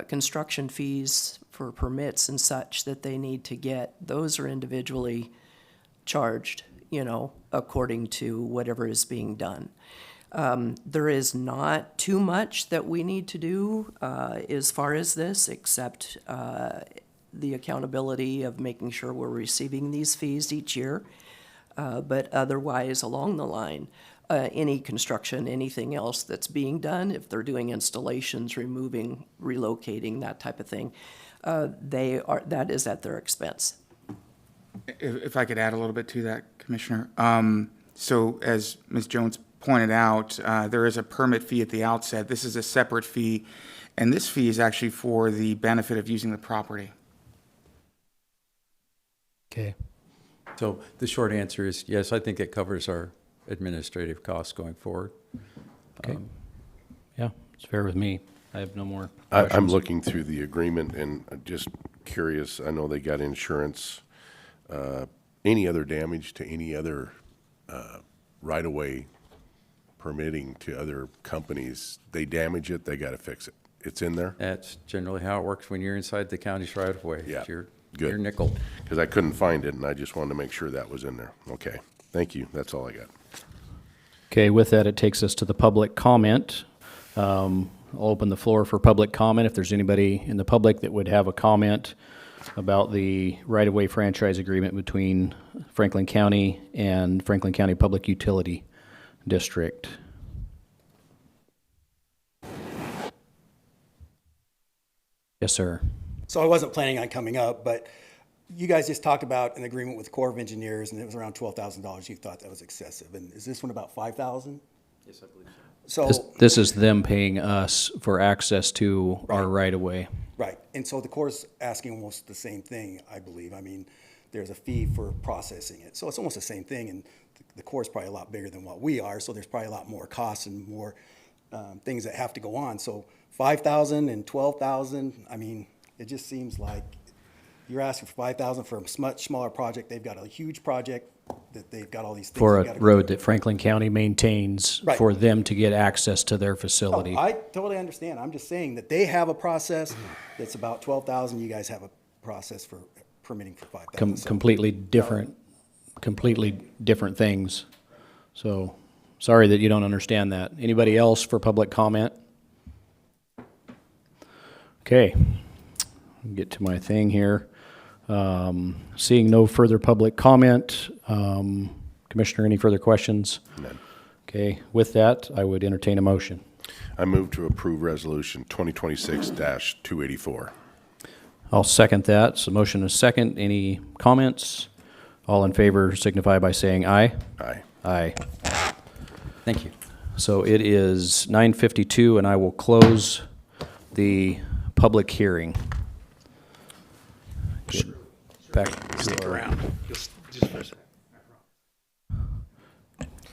construction fees for permits and such that they need to get, those are individually charged, according to whatever is being done. There is not too much that we need to do as far as this, except the accountability of making sure we're receiving these fees each year. But otherwise, along the line, any construction, anything else that's being done, if they're doing installations, removing, relocating, that type of thing, that is at their expense. If I could add a little bit to that, Commissioner. So as Ms. Jones pointed out, there is a permit fee at the outset. This is a separate fee, and this fee is actually for the benefit of using the property. Okay. So the short answer is yes, I think it covers our administrative costs going forward. Okay. Yeah, it's fair with me. I have no more questions. I'm looking through the agreement and just curious. I know they got insurance. Any other damage to any other right-of-way permitting to other companies, they damage it, they got to fix it. It's in there? That's generally how it works when you're inside the county's right-of-way. Yeah, You're good. nickel. Because I couldn't find it, and I just wanted to make sure that was in there. Okay, thank you. That's all I got. Okay, with that, it takes us to the public comment. I'll open the floor for public comment. If there's anybody in the public that would have a comment about the right-of-way franchise agreement between Franklin County and Franklin County Public Utility District. Yes, sir. So I wasn't planning on coming up, but you guys just talked about an agreement with the Corps of Engineers, and it was around $12,000. You thought that was excessive. And is this one about $5,000? Yes, I believe so. So, This is them paying us for access to our right-of-way. right. And so the Corps is asking almost the same thing, I believe. I mean, there's a fee for processing it. So it's almost the same thing, and the Corps is probably a lot bigger than what we are, so there's probably a lot more costs and more things that have to go on. So $5,000 and $12,000, I mean, it just seems like you're asking for $5,000 for a much smaller project. They've got a huge project that they've got all these things. For they a gotta go road through. that Franklin County maintains Right. for them to get access to their facility. Oh, I totally understand. I'm just saying that they have a process that's about $12,000. You guys have a process for permitting for $5,000. So- Completely different things. So, sorry that you don't understand that. Anybody else for public comment? Okay, get to my thing here. Seeing no further public comment, Commissioner, any further questions? None. Okay, with that, I would entertain a motion. I move to approve Resolution 2026-284. I'll second that. So motion is second. Any comments? All in favor signify by saying aye. Aye. Aye. Thank you. So it is 9:52, and I will close the public hearing. Get back to our- Just for a second.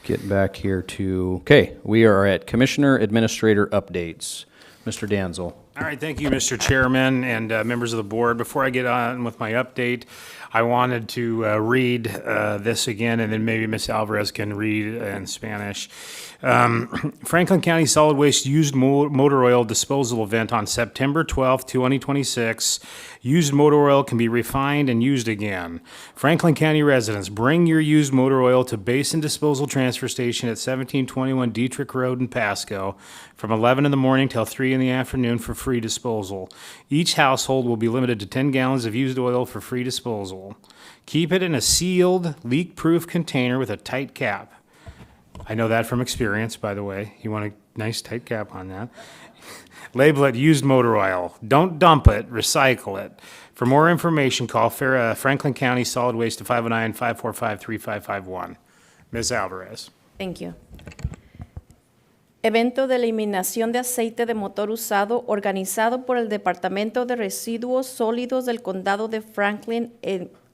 Get back here to, okay, we are at Commissioner Administrator updates. Mr. Danzel. All right, thank you, Mr. Chairman and members of the board. Before I get on with my update, I wanted to read this again, and then maybe Ms. Alvarez can read in Spanish. Franklin County Solid Waste Used Motor Oil Disposal Event on September 12th, 2026. Used motor oil can be refined and used again. Franklin County residents, bring your used motor oil to Basin Disposal Transfer Station at 1721 Dietrich Road in Pasco from 11 in the morning till 3 in the afternoon for free disposal. Each household will be limited to 10 gallons of used oil for free disposal. Keep it in a sealed, leak-proof container with a tight cap. I know that from experience, by the way. You want a nice tight cap on that. Label it used motor oil. Don't dump it, recycle it. For more information, call Franklin County Solid Waste to 509-545-3551. Ms. Alvarez. Thank you. Evento de eliminación de aceite de motor usado organizado por el Departamento de Residuos Sólidos del Condado de Franklin,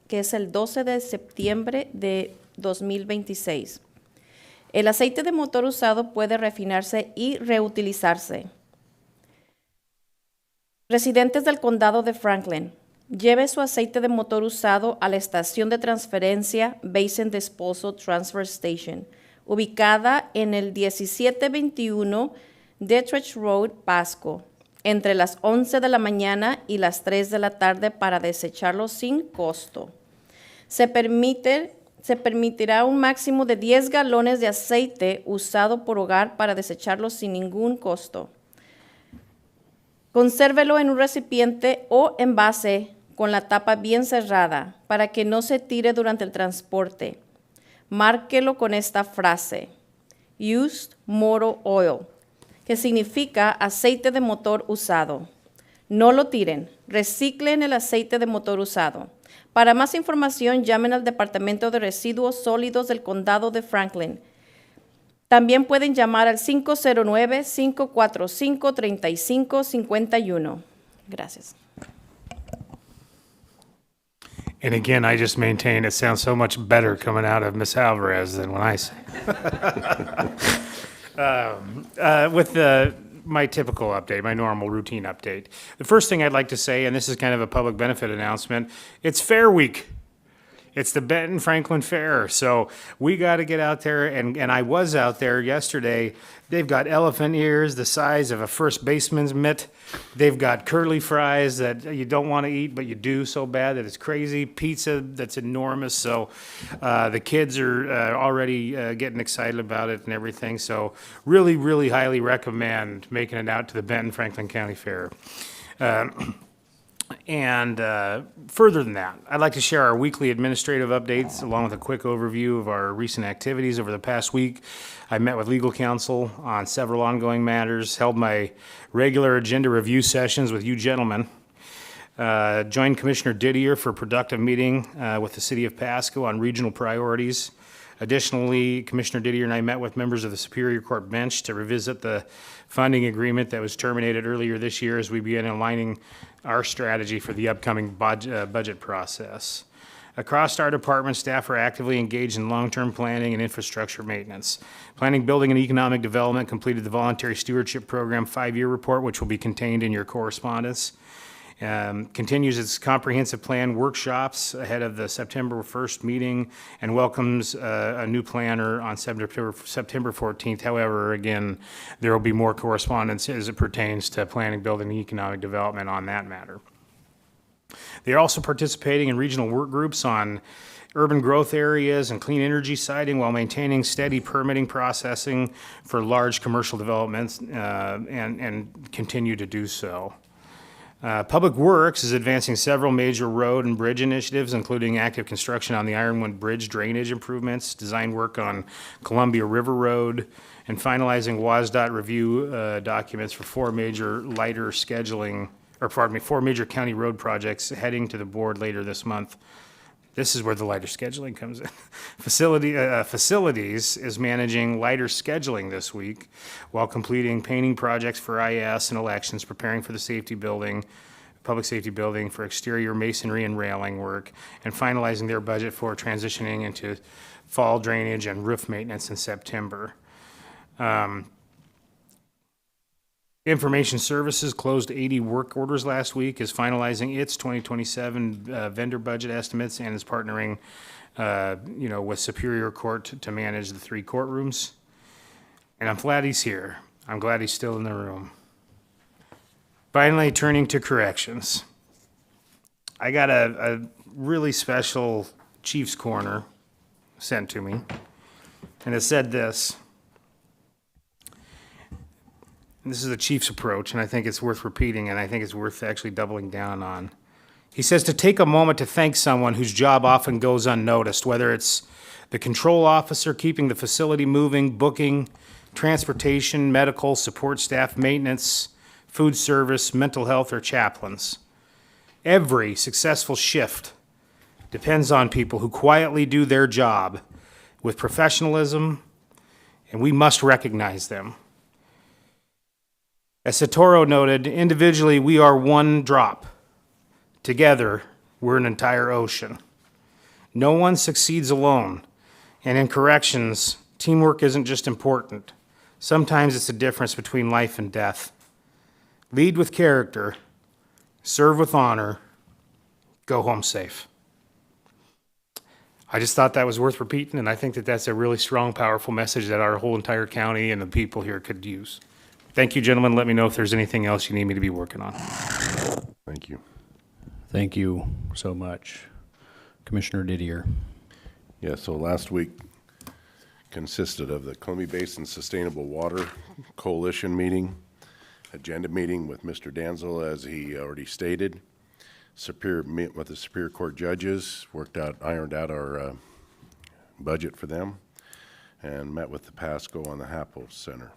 que es el 12 de septiembre de 2026. El aceite de motor usado puede refinarse y reutilizarse. Residentes del Condado de Franklin, lleve su aceite de motor usado a la estación de transferencia Basin Disposal Transfer Station, ubicada en el 1721 Dietrich Road, Pasco, entre las 11 de la mañana y las 3 de la tarde para desecharlo sin costo. Se permitirá un máximo de 10 galones de aceite usado por hogar para desecharlo sin ningún costo. Consérvelo en un recipiente o envase con la tapa bien cerrada para que no se tire durante el transporte. Márquelo con esta frase, Used Motor Oil, que significa aceite de motor usado. No lo tiren, reciclen el aceite de motor usado. Para más información, llamen al Departamento de Residuos Sólidos del Condado de Franklin. También pueden llamar al 509-545-3551. Gracias. And again, I just maintain it sounds so much better coming out of Ms. Alvarez than when I say it. With my typical update, my normal routine update. The first thing I'd like to say, and this is kind of a public benefit announcement, it's Fair Week. It's the Benton Franklin Fair. So we got to get out there, and I was out there yesterday. They've got elephant ears the size of a first baseman's mitt. They've got curly fries that you don't want to eat, but you do so bad that it's crazy. Pizza that's enormous. So the kids are already getting excited about it and everything. So really, really highly recommend making it out to the Benton Franklin County Fair. And further than that, I'd like to share our weekly administrative updates along with a quick overview of our recent activities over the past week. I met with legal counsel on several ongoing matters, held my regular agenda review sessions with you gentlemen, joined Commissioner Didier for a productive meeting with the City of Pasco on regional priorities. Additionally, Commissioner Didier and I met with members of the Superior Court bench to revisit the funding agreement that was terminated earlier this year as we begin aligning our strategy for the upcoming budget process. Across our department, staff are actively engaged in long-term planning and infrastructure maintenance. Planning, Building, and Economic Development completed the Voluntary Stewardship Program 5-year report, which will be contained in your correspondence. Continues its comprehensive plan workshops ahead of the September 1st meeting and welcomes a new planner on September 14th. However, again, there will be more correspondence as it pertains to planning, building, and economic development on that matter. They are also participating in regional work groups on urban growth areas and clean energy siting while maintaining steady permitting processing for large commercial developments and continue to do so. Public Works is advancing several major road and bridge initiatives, including active construction on the Ironwood Bridge drainage improvements, design work on Columbia River Road, and finalizing WASDOT review documents for four major county road projects heading to the board later this month. This is where the lighter scheduling comes in. Facilities is managing lighter scheduling this week while completing painting projects for IS and elections, preparing for the safety building, public safety building for exterior masonry and railing work, and finalizing their budget for transitioning into fall drainage and roof maintenance in September. Information Services closed 80 work orders last week, is finalizing its 2027 vendor budget estimates, and is partnering, with Superior Court to manage the 3 courtrooms. And I'm glad he's here. I'm glad he's still in the room. Finally, turning to corrections. I got a really special Chief's Corner sent to me, and it said this. This is the chief's approach, and I think it's worth repeating, and I think it's worth actually doubling down on. He says to take a moment to thank someone whose job often goes unnoticed, whether it's the control officer keeping the facility moving, booking, transportation, medical, support staff, maintenance, food service, mental health, or chaplains. Every successful shift depends on people who quietly do their job with professionalism, and we must recognize them. As Satoro noted, individually we are one drop. Together, we're an entire ocean. No one succeeds alone, and in corrections, teamwork isn't just important. Sometimes it's the difference between life and death. Lead with character, serve with honor, go home safe. I just thought that was worth repeating, and I think that that's a really strong, powerful message that our whole entire county and the people here could use. Thank you, gentlemen. Let me know if there's anything else you need me to be working on. Thank you. Thank you so much. Commissioner Didier. Yeah, so last week consisted of the Columbia Basin Sustainable Water Coalition meeting, agenda meeting with Mr. Danzel, as he already stated. Met with the Superior Court judges, ironed out our budget for them, and met with the Pasco and the Happel Center,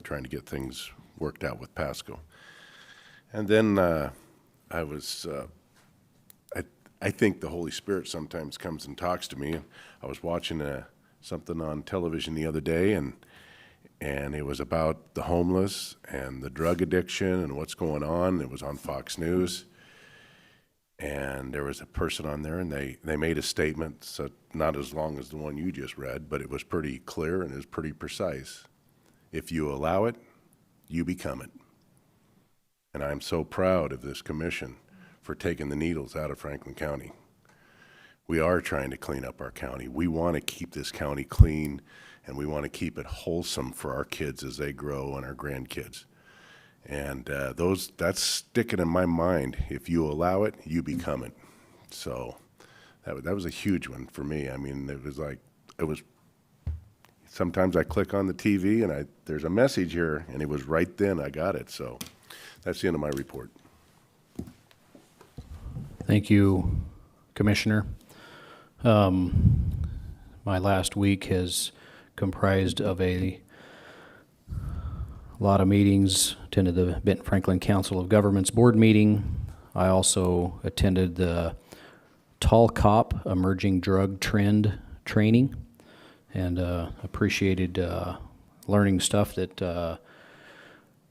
trying to get things worked out with Pasco. And then I think the Holy Spirit sometimes comes and talks to me. I was watching something on television the other day, and it was about the homeless and the drug addiction and what's going on. It was on Fox News. And there was a person on there, and they made a statement, so not as long as the one you just read, but it was pretty clear and it was pretty precise. If you allow it, you become it. And I'm so proud of this commission for taking the needles out of Franklin County. We are trying to clean up our county. We want to keep this county clean, and we want to keep it wholesome for our kids as they grow and our grandkids. And that's sticking in my mind. If you allow it, you become it. So that was a huge one for me. I mean, it was. Sometimes I click on the TV and there's a message here, and it was right then I got it. So that's the end of my report. Thank you, Commissioner. My last week has comprised of a lot of meetings. Attended the Benton Franklin Council of Governments board meeting. I also attended the Tall Cop Emerging Drug Trend training, and appreciated learning stuff that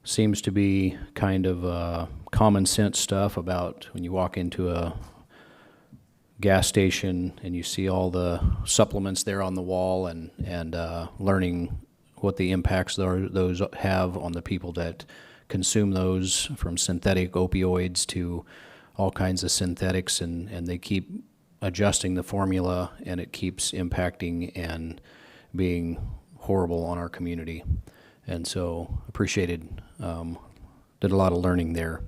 seems to be kind of common sense stuff about when you walk into a gas station and you see all the supplements there on the wall, and learning what the impacts those have on the people that consume those, from synthetic opioids to all kinds of synthetics, and they keep adjusting the formula, and it keeps impacting and being horrible on our community. And so appreciated, did a lot of learning there.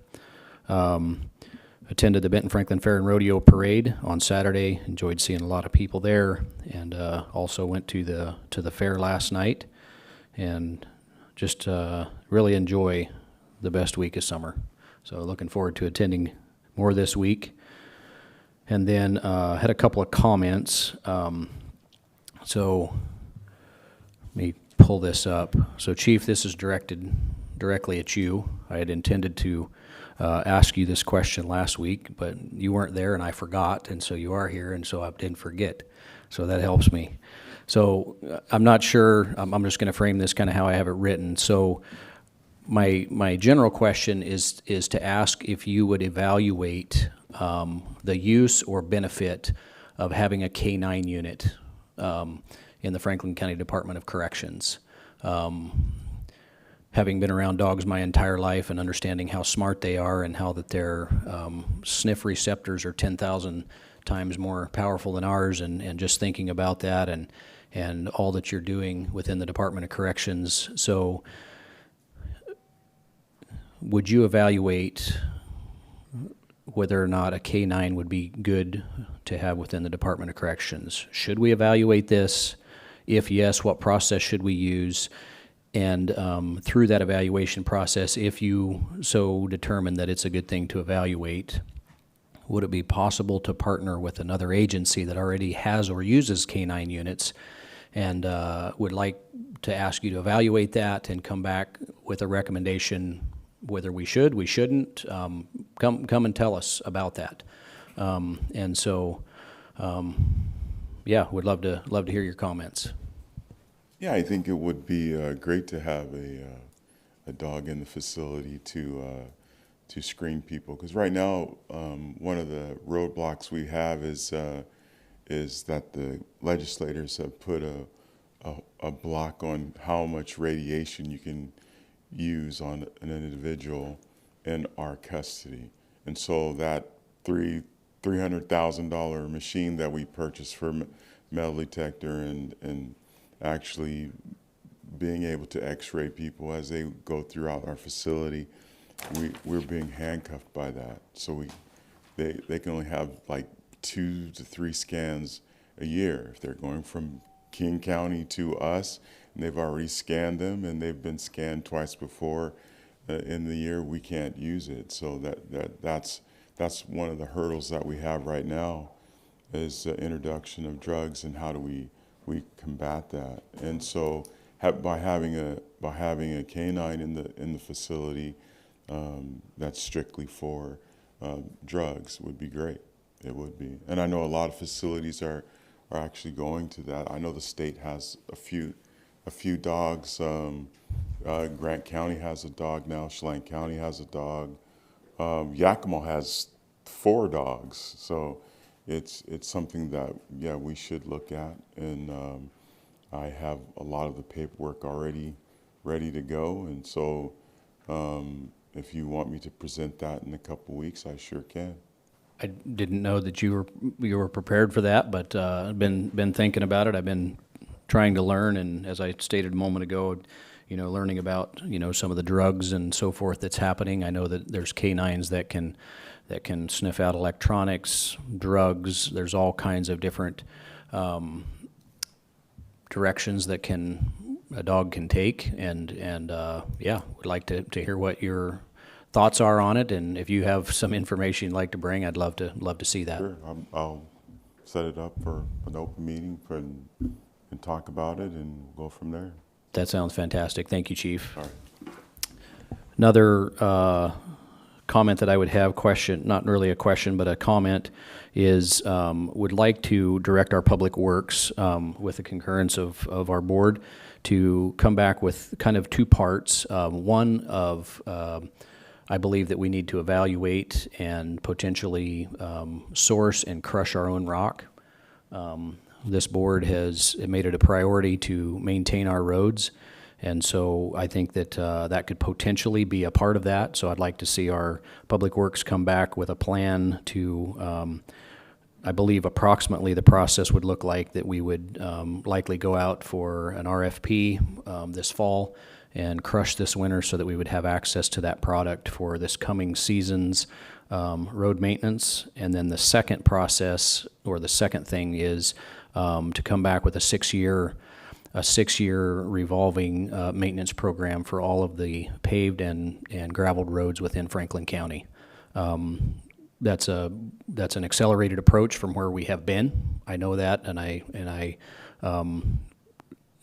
Attended the Benton Franklin Fair and Rodeo Parade on Saturday, enjoyed seeing a lot of people there, and also went to the fair last night, and just really enjoy the best week of summer. So looking forward to attending more this week. And then had a couple of comments. So let me pull this up. So Chief, this is directed directly at you. I had intended to ask you this question last week, but you weren't there and I forgot, and so you are here, and so I didn't forget. So that helps me. So I'm not sure, I'm just going to frame this kind of how I have it written. So my general question is to ask if you would evaluate the use or benefit of having a K-9 unit in the Franklin County Department of Corrections. Having been around dogs my entire life and understanding how smart they are and how that their sniff receptors are 10,000 times more powerful than ours, and just thinking about that and all that you're doing within the Department of Corrections. So would you evaluate whether or not a K-9 would be good to have within the Department of Corrections? Should we evaluate this? If yes, what process should we use? And through that evaluation process, if you so determine that it's a good thing to evaluate, would it be possible to partner with another agency that already has or uses K-9 units, and would like to ask you to evaluate that and come back with a recommendation whether we should, we shouldn't? Come and tell us about that. And so, yeah, would love to hear your comments. Yeah, I think it would be great to have a dog in the facility to screen people. Because right now, one of the roadblocks we have is that the legislators have put a block on how much radiation you can use on an individual in our custody. And so that $300,000 machine that we purchased for metal detector and actually being able to x-ray people as they go throughout our facility, we're being handcuffed by that. So they can only have like 2 to 3 scans a year. If they're going from King County to us, and they've already scanned them and they've been scanned twice before in the year, we can't use it. So that's one of the hurdles that we have right now, is the introduction of drugs, and how do we combat that. And so by having a K-9 in the facility that's strictly for drugs would be great. It would be. And I know a lot of facilities are actually going to that. I know the state has a few dogs. Grant County has a dog now. Chelan County has a dog. Yakima has 4 dogs. So it's something that, yeah, we should look at. And I have a lot of the paperwork already ready to go. And so if you want me to present that in a couple weeks, I sure can. I didn't know that you were prepared for that, but I've been thinking about it. I've been trying to learn, and as I stated a moment ago, learning about some of the drugs and so forth that's happening. I know that there's K-9s that can sniff out electronics, drugs. There's all kinds of different directions that a dog can take, and yeah, would like to hear what your thoughts are on it, and if you have some information you'd like to bring, I'd love to see that. Sure, I'll set it up for an open meeting and talk about it, and go from there. That sounds fantastic. Thank you, Chief. All right. Another comment that I would have, not really a question, but a comment, is would like to direct our Public Works, with the concurrence of our board, to come back with kind of 2 parts. One of, I believe that we need to evaluate and potentially source and crush our own rock. This board has made it a priority to maintain our roads, and so I think that that could potentially be a part of that. So I'd like to see our Public Works come back with a plan to, I believe approximately the process would look like that we would likely go out for an RFP this fall and crush this winter, so that we would have access to that product for this coming season's road maintenance. And then the second process, or the second thing, is to come back with a 6-year revolving maintenance program for all of the paved and graveled roads within Franklin County. That's an accelerated approach from where we have been. I know that, and I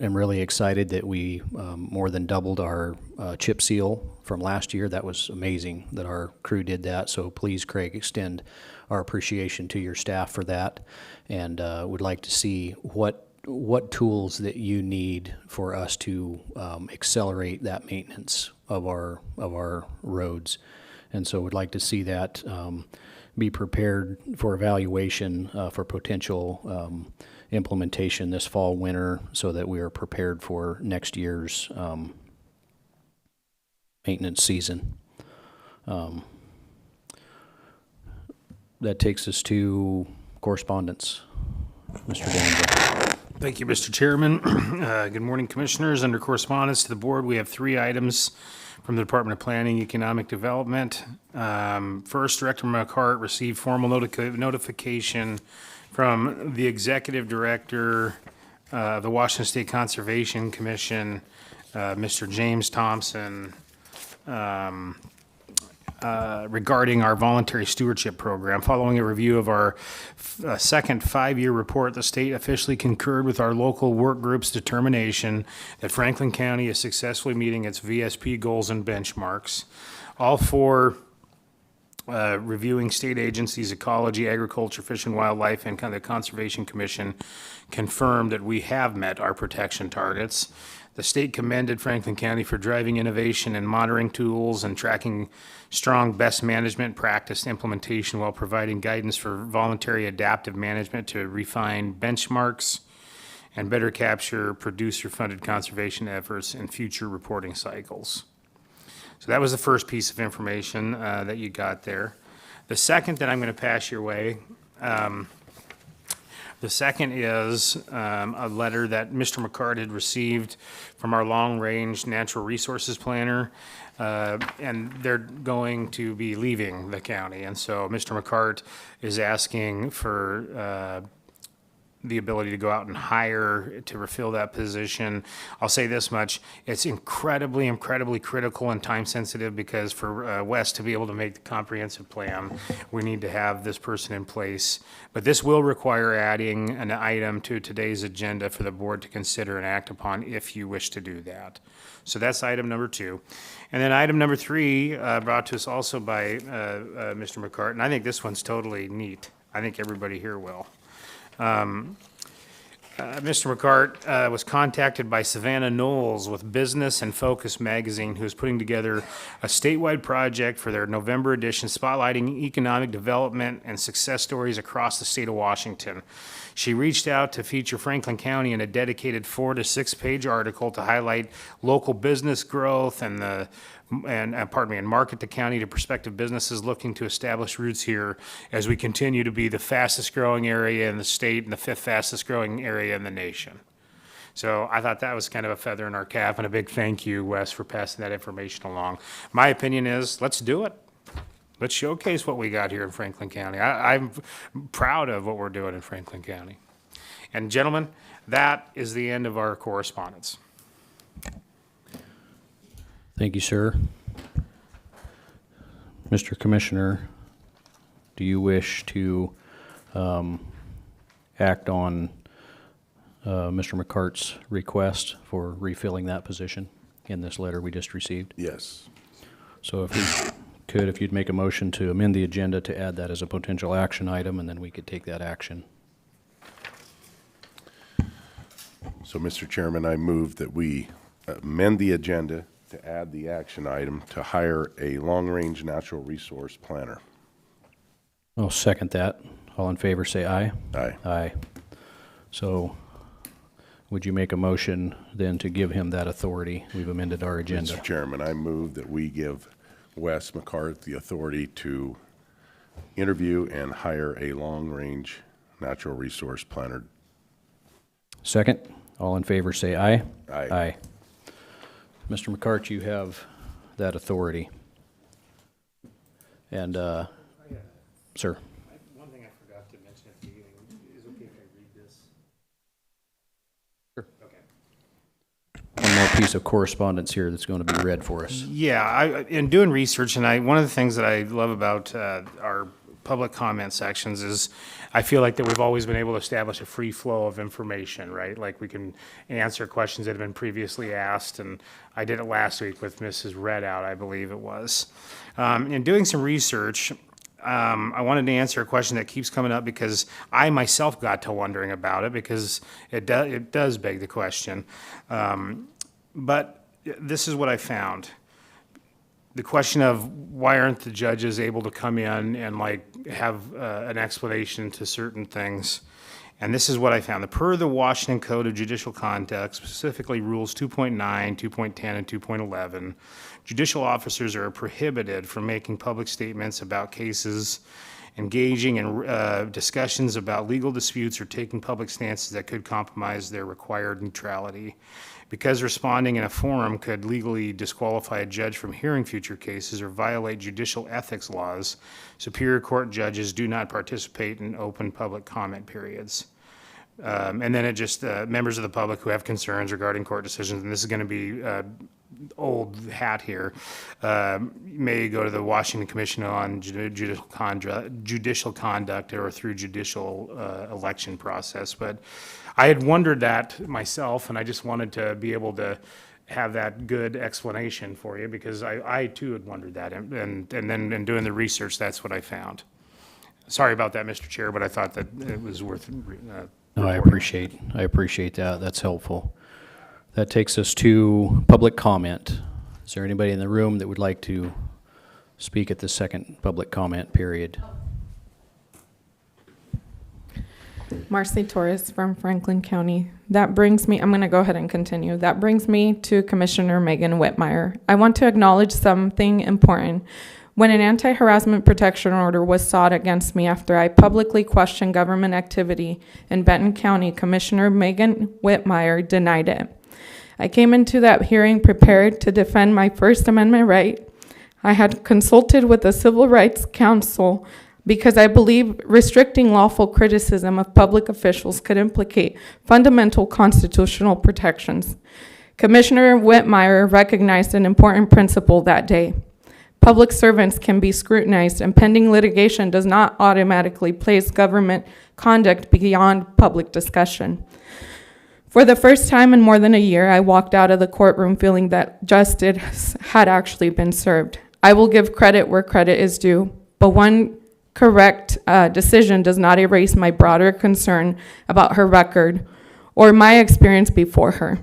am really excited that we more than doubled our chip seal from last year. That was amazing that our crew did that. So please, Craig, extend our appreciation to your staff for that, and would like to see what tools that you need for us to accelerate that maintenance of our roads. And so would like to see that be prepared for evaluation for potential implementation this fall, winter, so that we are prepared for next year's maintenance season. That takes us to correspondence. Mr. Danza. Thank you, Mr. Chairman. Good morning, Commissioners. Under correspondence to the board, we have 3 items from the Department of Planning, Economic Development. First, Director McCart received formal notification from the Executive Director of the Washington State Conservation Commission, Mr. James Thompson, regarding our voluntary stewardship program. Following a review of our second 5-year report, the state officially concurred with our local work group's determination that Franklin County is successfully meeting its VSP goals and benchmarks. All 4 reviewing state agencies, Ecology, Agriculture, Fish and Wildlife, and the Conservation Commission, confirmed that we have met our protection targets. The state commended Franklin County for driving innovation in monitoring tools and tracking strong best management practice implementation while providing guidance for voluntary adaptive management to refine benchmarks and better capture producer-funded conservation efforts in future reporting cycles. So that was the first piece of information that you got there. The second that I'm going to pass your way, the second is a letter that Mr. McCart had received from our long-range natural resources planner, and they're going to be leaving the county. And so Mr. McCart is asking for the ability to go out and hire to refill that position. I'll say this much, it's incredibly, incredibly critical and time sensitive, because for Wes to be able to make the comprehensive plan, we need to have this person in place. But this will require adding an item to today's agenda for the board to consider and act upon if you wish to do that. So that's item number 2. And then item number 3, brought to us also by Mr. McCart, and I think this one's totally neat. I think everybody here will. Mr. McCart was contacted by Savannah Knowles with Business and Focus magazine, who is putting together a statewide project for their November edition spotlighting economic development and success stories across the state of Washington. She reached out to feature Franklin County in a dedicated 4- to 6-page article to highlight local business growth and market the county to prospective businesses looking to establish roots here, as we continue to be the fastest growing area in the state and the 5th fastest growing area in the nation. So I thought that was kind of a feather in our cap, and a big thank you, Wes, for passing that information along. My opinion is, let's do it. Let's showcase what we got here in Franklin County. I'm proud of what we're doing in Franklin County. And gentlemen, that is the end of our correspondence. Thank you, sir. Mr. Commissioner, do you wish to act on Mr. McCart's request for refilling that position in this letter we just received? Yes. So if you'd make a motion to amend the agenda to add that as a potential action item, and then we could take that action. So, Mr. Chairman, I move that we amend the agenda to add the action item to hire a long-range natural resource planner. I'll second that. All in favor, say aye. Aye. Aye. So would you make a motion then to give him that authority? We've amended our agenda. Mr. Chairman, I move that we give Wes McCart the authority to interview and hire a long-range natural resource planner. Second. All in favor, say aye. Aye. Aye. Mr. McCart, you have that authority. And, sir. One thing I forgot to mention at the beginning, is it okay if I read this? Sure. Okay. One more piece of correspondence here that's going to be read for us. Yeah, in doing research, and one of the things that I love about our public comment sections is, I feel like that we've always been able to establish a free flow of information, right? Like we can answer questions that have been previously asked, and I did it last week with Mrs. Redout, I believe it was. In doing some research, I wanted to answer a question that keeps coming up because I myself got to wondering about it because it does beg the question. But this is what I found. The question of why aren't the judges able to come in and like have an explanation to certain things. And this is what I found. Per the Washington Code of Judicial Conduct, specifically Rules 2.9, 2.10, and 2.11, judicial officers are prohibited from making public statements about cases, engaging in discussions about legal disputes, or taking public stances that could compromise their required neutrality. Because responding in a forum could legally disqualify a judge from hearing future cases or violate judicial ethics laws, Superior Court judges do not participate in open public comment periods. And then it just, members of the public who have concerns regarding court decisions, and this is going to be old hat here, may go to the Washington Commission on Judicial Conduct or through judicial election process. But I had wondered that myself, and I just wanted to be able to have that good explanation for you because I too had wondered that. And then in doing the research, that's what I found. Sorry about that, Mr. Chair, but I thought that it was worth No, I appreciate that. That's helpful. That takes us to public comment. Is there anybody in the room that would like to speak at the second public comment period? Marcy Torres from Franklin County. That brings me, I'm going to go ahead and continue. That brings me to Commissioner Megan Whitmire. I want to acknowledge something important. When an anti-harassment protection order was sought against me after I publicly questioned government activity in Benton County, Commissioner Megan Whitmire denied it. I came into that hearing prepared to defend my First Amendment right. I had consulted with the Civil Rights Council because I believe restricting lawful criticism of public officials could implicate fundamental constitutional protections. Commissioner Whitmire recognized an important principle that day. Public servants can be scrutinized, and pending litigation does not automatically place government conduct beyond public discussion. For the first time in more than a year, I walked out of the courtroom feeling that justice had actually been served. I will give credit where credit is due, but one correct decision does not erase my broader concern about her record or my experience before her.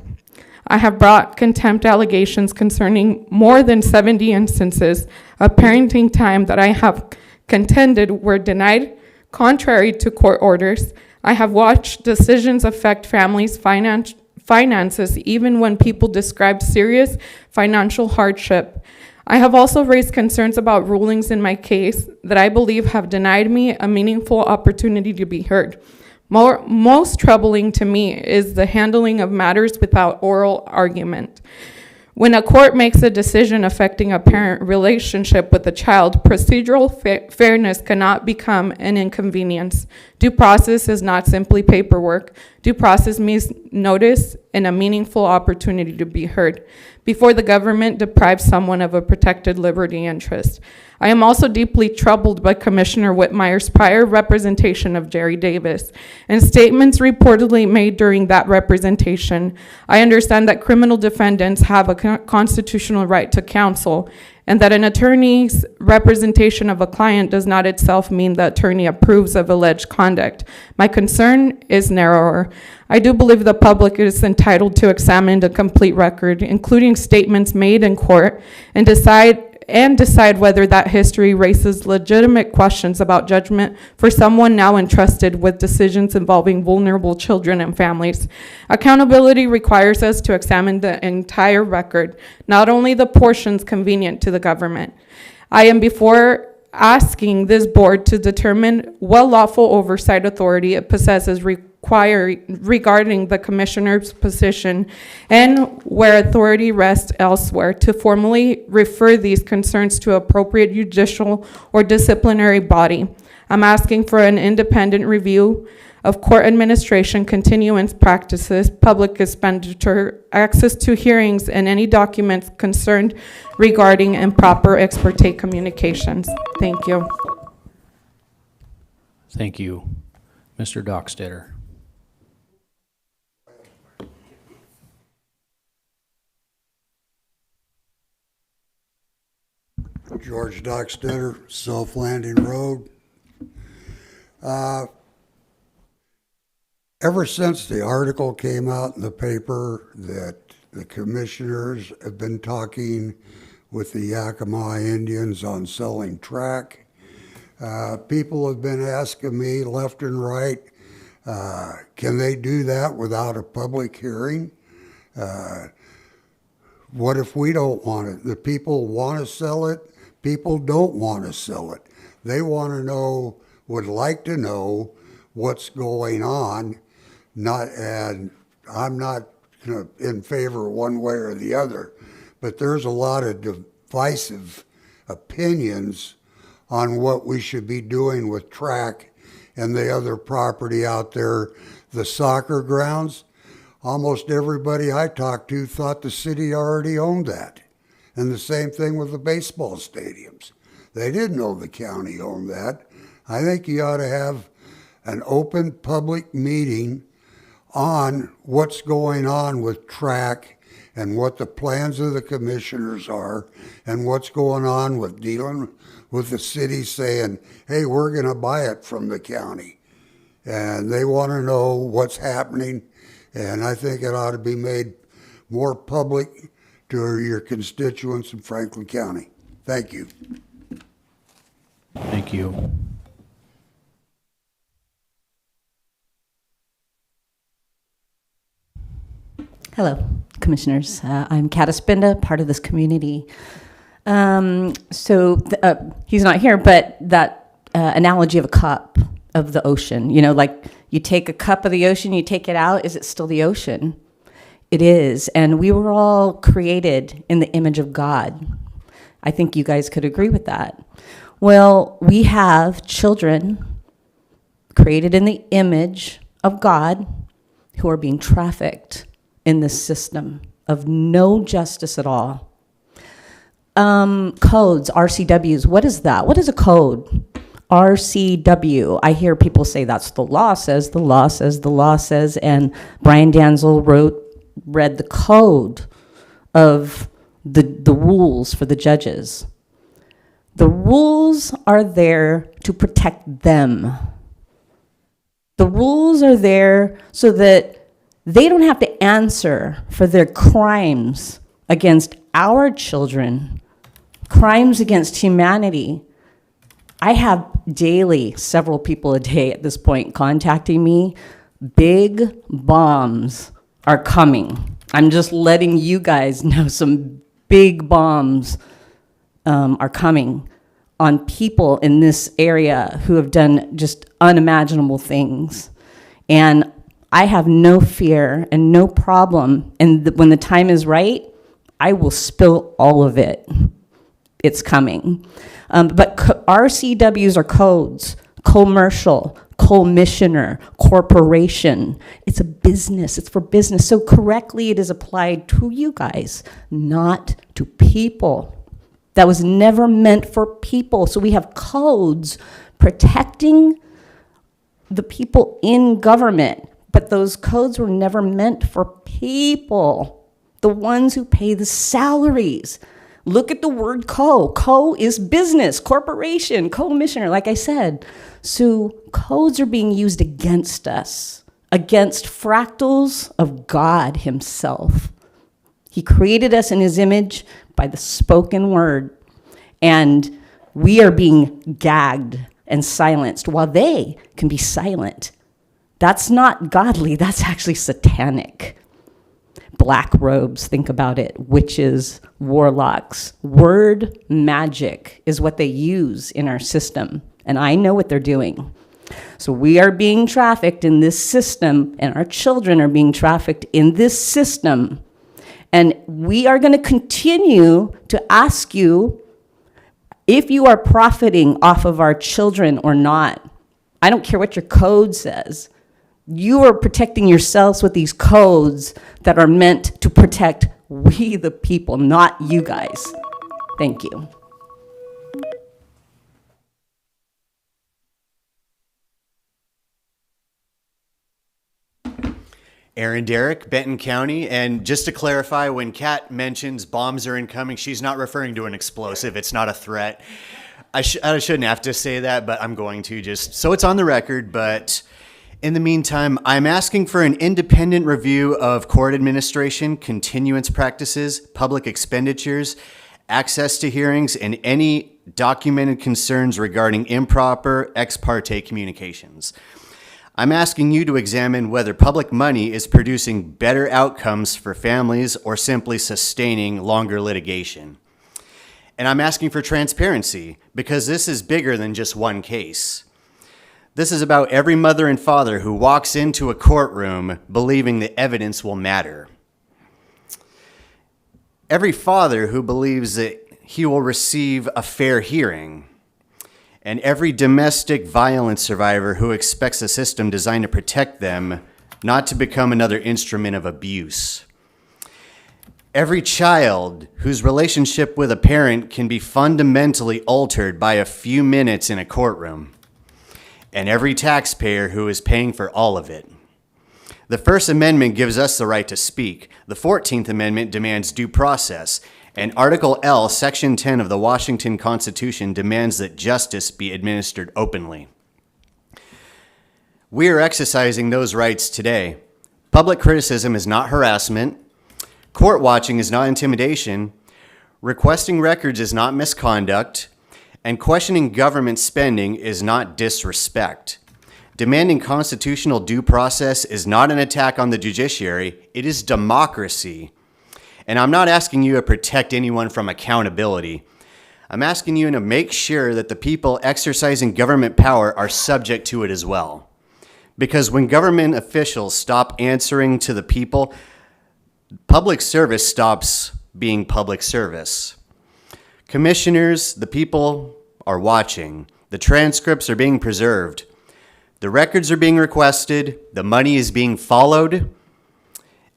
I have brought contempt allegations concerning more than 70 instances of parenting time that I have contended were denied contrary to court orders. I have watched decisions affect families' finances even when people described serious financial hardship. I have also raised concerns about rulings in my case that I believe have denied me a meaningful opportunity to be heard. Most troubling to me is the handling of matters without oral argument. When a court makes a decision affecting a parent relationship with a child, procedural fairness cannot become an inconvenience. Due process is not simply paperwork. Due process means notice and a meaningful opportunity to be heard before the government deprives someone of a protected liberty interest. I am also deeply troubled by Commissioner Whitmire's prior representation of Jerry Davis and statements reportedly made during that representation. I understand that criminal defendants have a constitutional right to counsel and that an attorney's representation of a client does not itself mean the attorney approves of alleged conduct. My concern is narrower. I do believe the public is entitled to examine the complete record, including statements made in court, and decide whether that history raises legitimate questions about judgment for someone now entrusted with decisions involving vulnerable children and families. Accountability requires us to examine the entire record, not only the portions convenient to the government. I am before asking this board to determine what lawful oversight authority it possesses regarding the commissioner's position and where authority rests elsewhere to formally refer these concerns to appropriate judicial or disciplinary body. I'm asking for an independent review of court administration, continuance practices, public expenditure, access to hearings, and any documents concerned regarding improper ex parte communications. Thank you. Thank you. Mr. Dockstetter. George Dockstetter, Self Landing Road. Ever since the article came out in the paper that the commissioners have been talking with the Yakima Indians on selling track, people have been asking me left and right, can they do that without a public hearing? What if we don't want it? The people want to sell it. People don't want to sell it. They want to know, would like to know what's going on. And I'm not in favor one way or the other, but there's a lot of divisive opinions on what we should be doing with track and the other property out there, the soccer grounds. Almost everybody I talked to thought the city already owned that. And the same thing with the baseball stadiums. They didn't know the county owned that. I think you ought to have an open public meeting on what's going on with track and what the plans of the commissioners are and what's going on with dealing with the city saying, hey, we're going to buy it from the county. And they want to know what's happening. And I think it ought to be made more public to your constituents in Franklin County. Thank you. Thank you. Hello, Commissioners. I'm Kata Spinda, part of this community. He's not here, but that analogy of a cup of the ocean, like you take a cup of the ocean, you take it out, is it still the ocean? It is, and we were all created in the image of God. I think you guys could agree with that. Well, we have children created in the image of God who are being trafficked in this system of no justice at all. Codes, RCWs, what is that? What is a code? RCW. I hear people say that's the law says, the law says, the law says, and Brian Danzel read the code of the rules for the judges. The rules are there to protect them. The rules are there so that they don't have to answer for their crimes against our children, crimes against humanity. I have daily, several people a day at this point contacting me. Big bombs are coming. I'm just letting you guys know some big bombs are coming on people in this area who have done just unimaginable things. And I have no fear and no problem. And when the time is right, I will spill all of it. It's coming. But RCWs are codes, commercial, commissioner, corporation. It's a business. It's for business. So correctly, it is applied to you guys, not to people. That was never meant for people. So we have codes protecting the people in government, but those codes were never meant for people, the ones who pay the salaries. Look at the word co. Co is business, corporation, commissioner, like I said. So codes are being used against us, against fractals of God himself. He created us in his image by the spoken word, and we are being gagged and silenced while they can be silent. That's not godly, that's actually satanic. Black robes, think about it, witches, warlocks. Word magic is what they use in our system, and I know what they're doing. So we are being trafficked in this system, and our children are being trafficked in this system. And we are going to continue to ask you if you are profiting off of our children or not. I don't care what your code says. You are protecting yourselves with these codes that are meant to protect we the people, not you guys. Thank you. Aaron Derrick, Benton County. And just to clarify, when Kat mentions bombs are incoming, she's not referring to an explosive. It's not a threat. I shouldn't have to say that, but I'm going to, just so it's on the record. But in the meantime, I'm asking for an independent review of court administration, continuance practices, public expenditures, access to hearings, and any documented concerns regarding improper ex parte communications. I'm asking you to examine whether public money is producing better outcomes for families or simply sustaining longer litigation. And I'm asking for transparency because this is bigger than just one case. This is about every mother and father who walks into a courtroom believing the evidence will matter. Every father who believes that he will receive a fair hearing. And every domestic violence survivor who expects a system designed to protect them, not to become another instrument of abuse. Every child whose relationship with a parent can be fundamentally altered by a few minutes in a courtroom. And every taxpayer who is paying for all of it. The First Amendment gives us the right to speak. The 14th Amendment demands due process. And Article L, Section 10 of the Washington Constitution demands that justice be administered openly. We are exercising those rights today. Public criticism is not harassment. Court watching is not intimidation. Requesting records is not misconduct. And questioning government spending is not disrespect. Demanding constitutional due process is not an attack on the judiciary. It is democracy. And I'm not asking you to protect anyone from accountability. I'm asking you to make sure that the people exercising government power are subject to it as well. Because when government officials stop answering to the people, public service stops being public service. Commissioners, the people are watching. The transcripts are being preserved. The records are being requested. The money is being followed.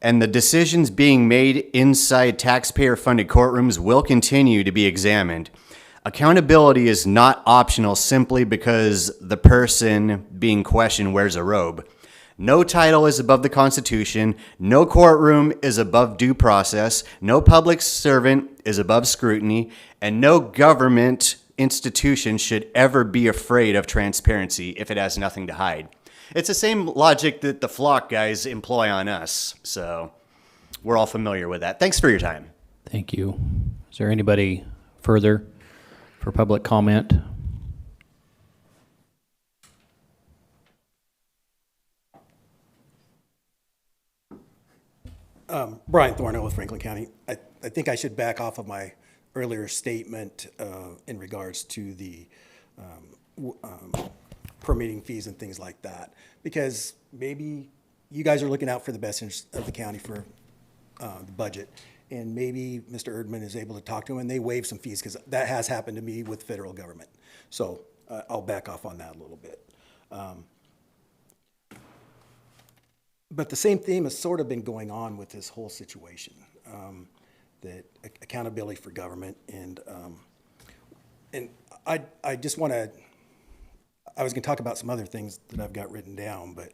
And the decisions being made inside taxpayer-funded courtrooms will continue to be examined. Accountability is not optional simply because the person being questioned wears a robe. No title is above the Constitution. No courtroom is above due process. No public servant is above scrutiny. And no government institution should ever be afraid of transparency if it has nothing to hide. It's the same logic that the flock guys employ on us. So we're all familiar with that. Thanks for your time. Thank you. Is there anybody further for public comment? Brian Thornhill with Franklin County. I think I should back off of my earlier statement in regards to the permitting fees and things like that, because maybe you guys are looking out for the best interest of the county for the budget, and maybe Mr. Erdman is able to talk to them and they waive some fees, because that has happened to me with federal government. So I'll back off on that a little bit. But the same theme has sort of been going on with this whole situation, that accountability for government, and I just want to, I was going to talk about some other things that I've got written down, but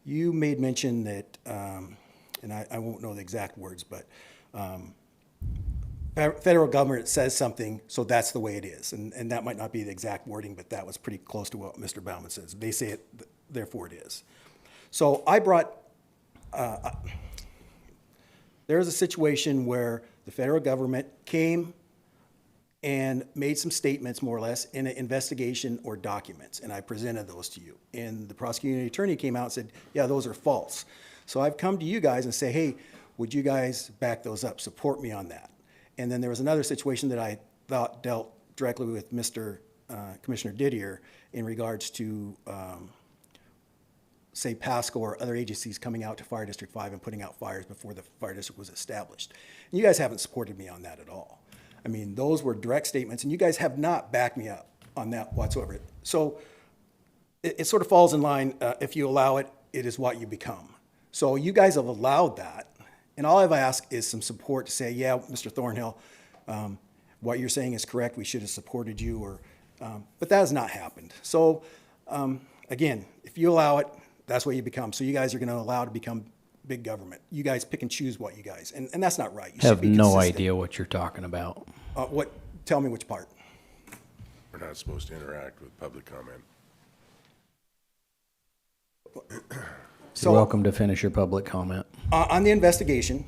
you made mention that, and I won't know the exact words, but federal government says something, so that's the way it is. And that might not be the exact wording, but that was pretty close to what Mr. Baumann says. They say it, therefore it is. So I brought, there's a situation where the federal government came and made some statements, more or less, in an investigation or documents, and I presented those to you. And the prosecuting attorney came out and said, yeah, those are false. So I've come to you guys and say, hey, would you guys back those up, support me on that? And then there was another situation that I thought dealt directly with Mr. Commissioner Didier in regards to, say, Pasco or other agencies coming out to Fire District 5 and putting out fires before the fire district was established. And you guys haven't supported me on that at all. I mean, those were direct statements, and you guys have not backed me up on that whatsoever. So it sort of falls in line. If you allow it, it is what you become. So you guys have allowed that, and all I've asked is some support to say, yeah, Mr. Thornhill, what you're saying is correct. We should have supported you, or, but that has not happened. So again, if you allow it, that's what you become. So you guys are going to allow to big government. You guys pick and choose what you guys, and that's not right. You Have should be no consistent. idea what you're talking about. Tell me which part. We're not supposed to interact with public comment. You're welcome to finish your public comment. On the investigation,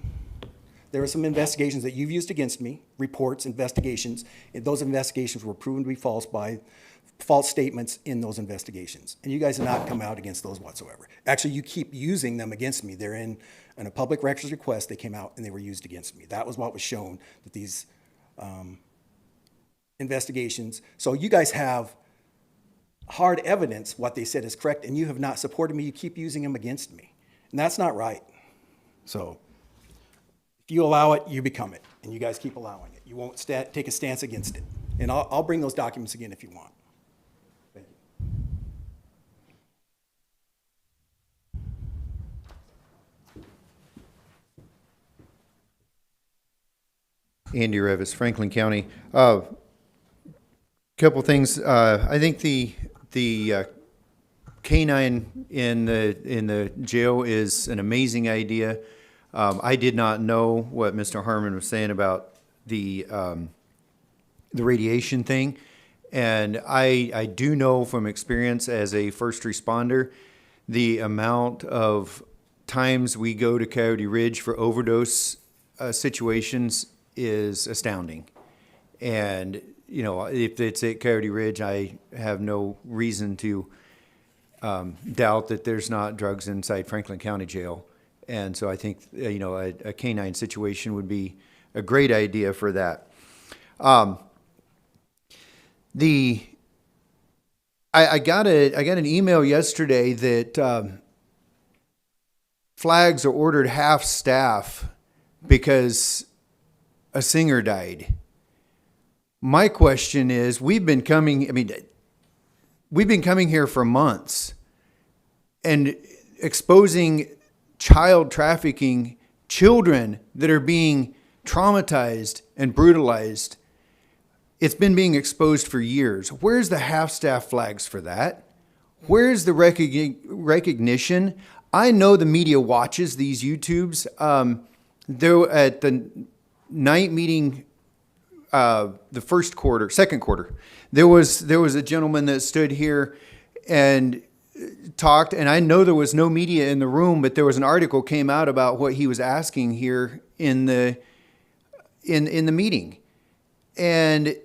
there were some investigations that you've used against me, reports, investigations. And those investigations were proven to be false by false statements in those investigations. And you guys have not come out against those whatsoever. Actually, you keep using them against me. They're in a public records request. They came out and they were used against me. That was what was shown, that these investigations. So you guys have hard evidence what they said is correct, and you have not supported me. You keep using them against me. And that's not right. So if you allow it, you become it, and you guys keep allowing it. You won't take a stance against it. And I'll bring those documents again if you want. Thank you. Andy Revis, Franklin County. Couple things. I think the canine in the jail is an amazing idea. I did not know what Mr. Harmon was saying about the radiation thing, and I do know from experience as a first responder the amount of times we go to Coyote Ridge for overdose situations is astounding. And you know, if it's at Coyote Ridge, I have no reason to doubt that there's not drugs inside Franklin County Jail. And so I think, you know, a canine situation would be a great idea for that. I got an email yesterday that flags are ordered half staff because a singer died. My question is, we've been coming here for months and exposing child trafficking, children that are being traumatized and brutalized. It's been being exposed for years. Where's the half-staff flags for that? Where's the recognition? I know the media watches these YouTubes. They're at the night meeting, the second quarter, there was a gentleman that stood here and talked, and I know there was no media in the room, but there was an article came out about what he was asking here in the meeting. And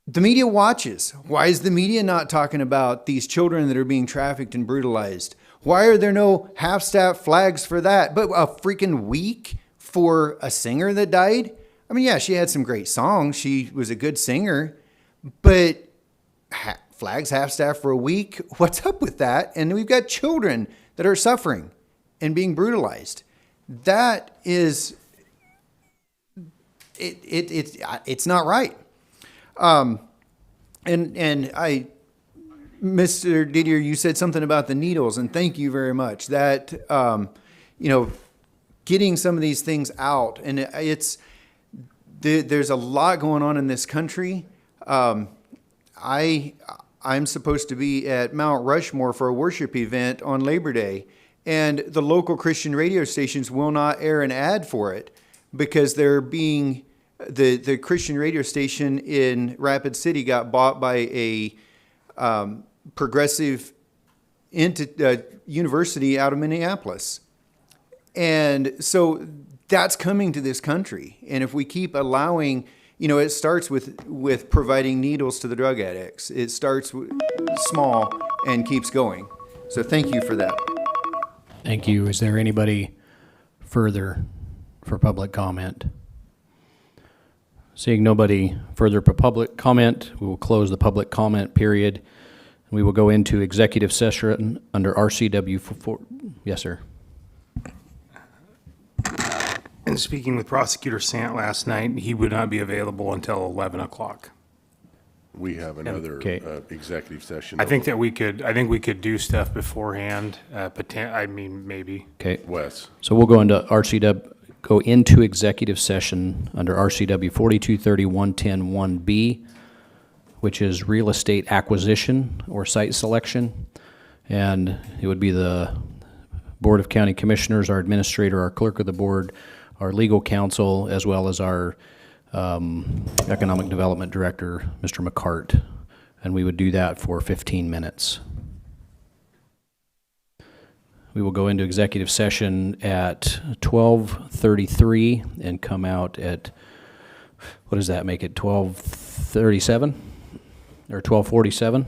the media watches. Why is the media not talking about these children that are being trafficked and brutalized? Why are there no half-staff flags for that? But a freaking week for a singer that died? I mean, yeah, she had some great songs. She was a good singer, but flags half-staff for a week? What's up with that? And we've got children that are suffering and being brutalized. That is, it's not right. Mr. Didier, you said something about the needles, and thank you very much. That, getting some of these things out, and there's a lot going on in this country. I'm supposed to be at Mount Rushmore for a worship event on Labor Day, and the local Christian radio stations will not air an ad for it because they're being, the Christian radio station in Rapid City got bought by a progressive university out of Minneapolis. And so that's coming to this country. And if we keep allowing, it starts with providing needles to the drug addicts. It starts small and keeps going. So thank you for that. Thank you. Is there anybody further for public comment? Seeing nobody further for public comment, we will close the public comment period. We will go into executive session under RCW 4. Yes, sir. And speaking with Prosecutor Sant last night, he would not be available until 11 o'clock. We have another executive session. I think we could do stuff beforehand. Maybe. Okay. Wes. So we'll go into executive session under RCW 4230-110-1B, which is real estate acquisition or site selection. And it would be the Board of County Commissioners, our administrator, our clerk of the board, our legal counsel, as well as our economic development director, Mr. McCart. And we would do that for 15 minutes. We will go into executive session at 12:33 and come out at, what does that make it, 12:37 or 12:47?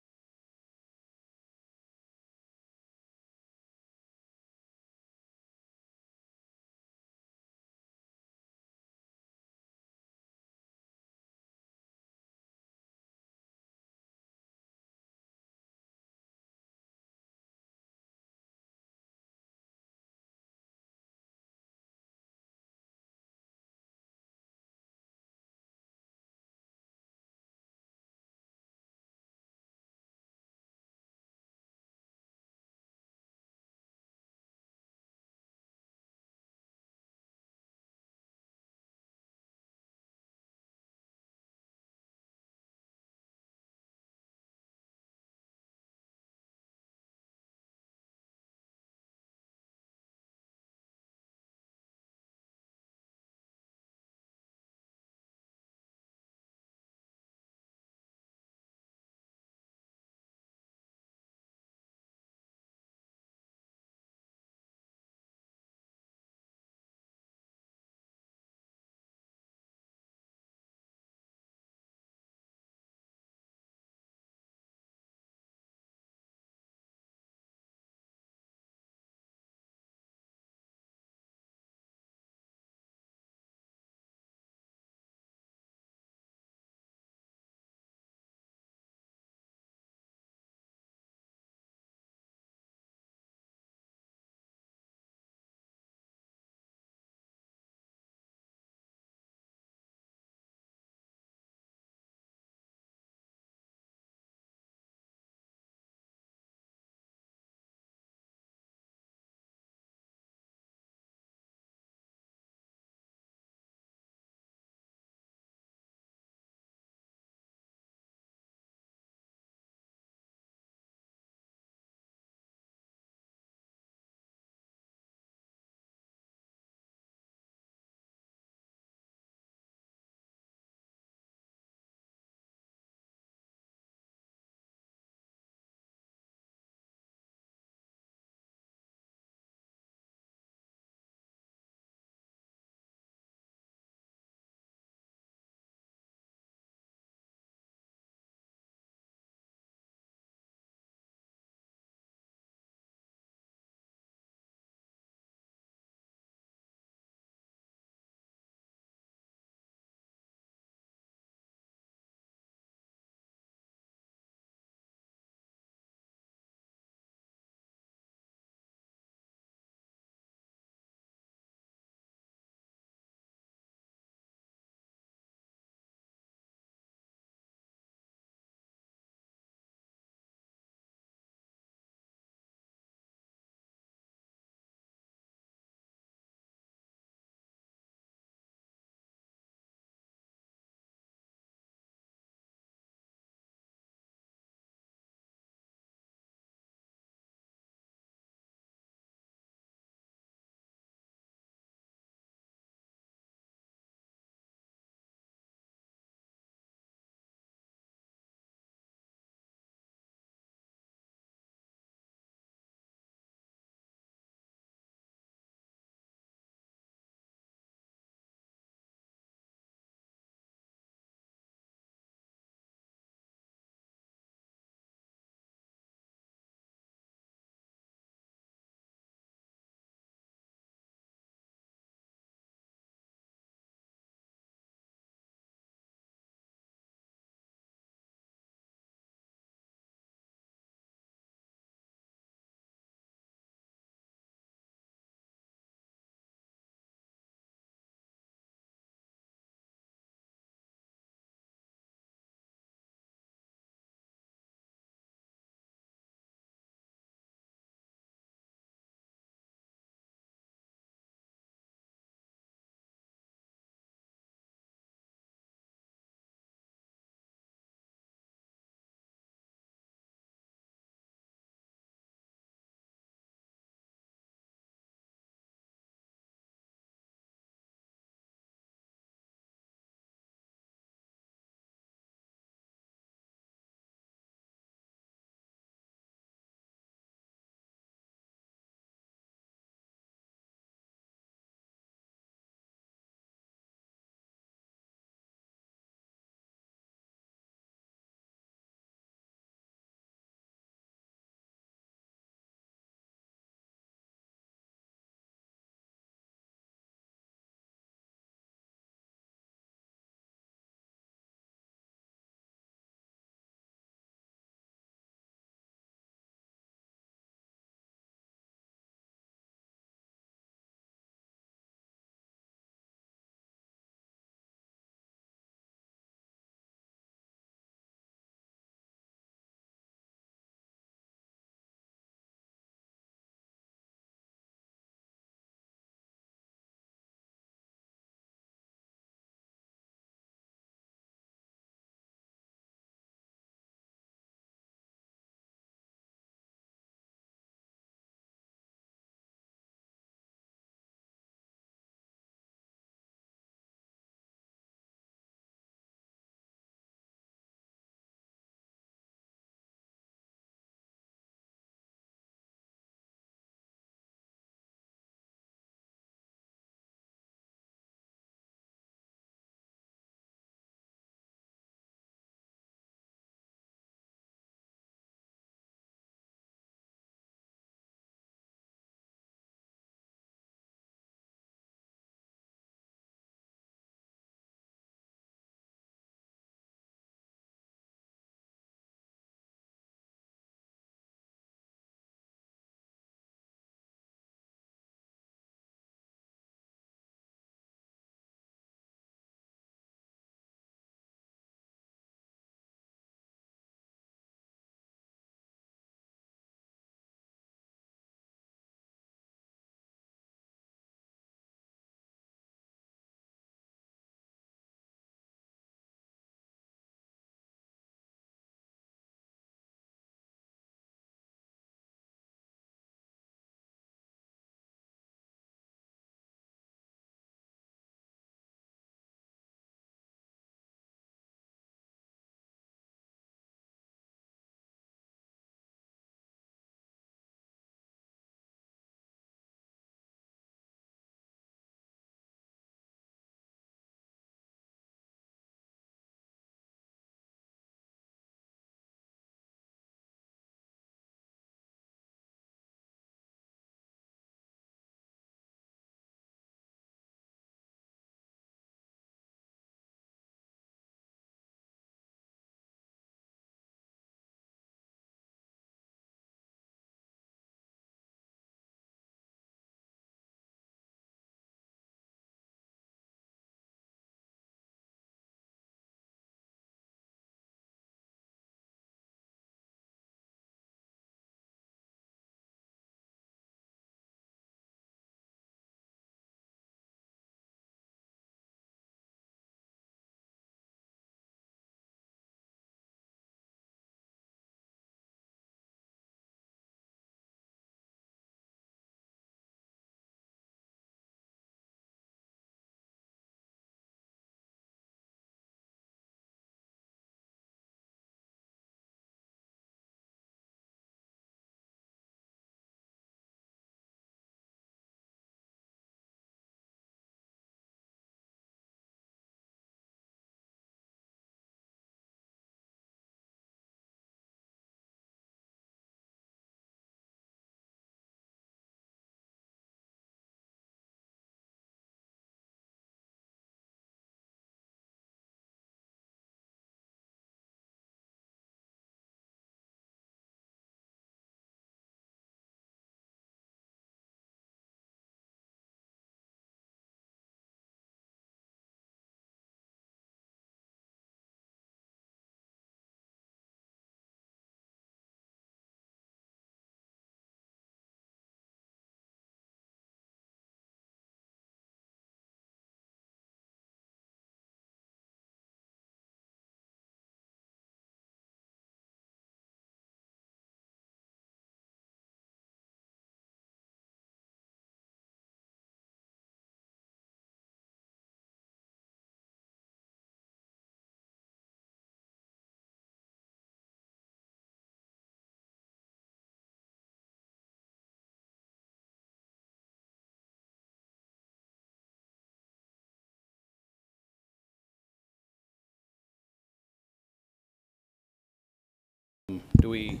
Do we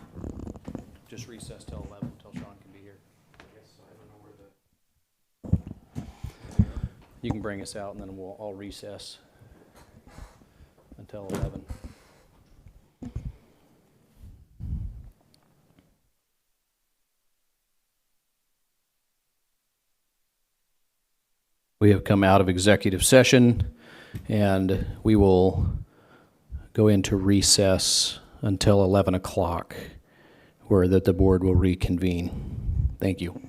just recess till 11 until Sean can be here? You can bring us out and then we'll all recess until 11. We have come out of executive session and we will go into recess until 11 o'clock, where that the board will reconvene. Thank you.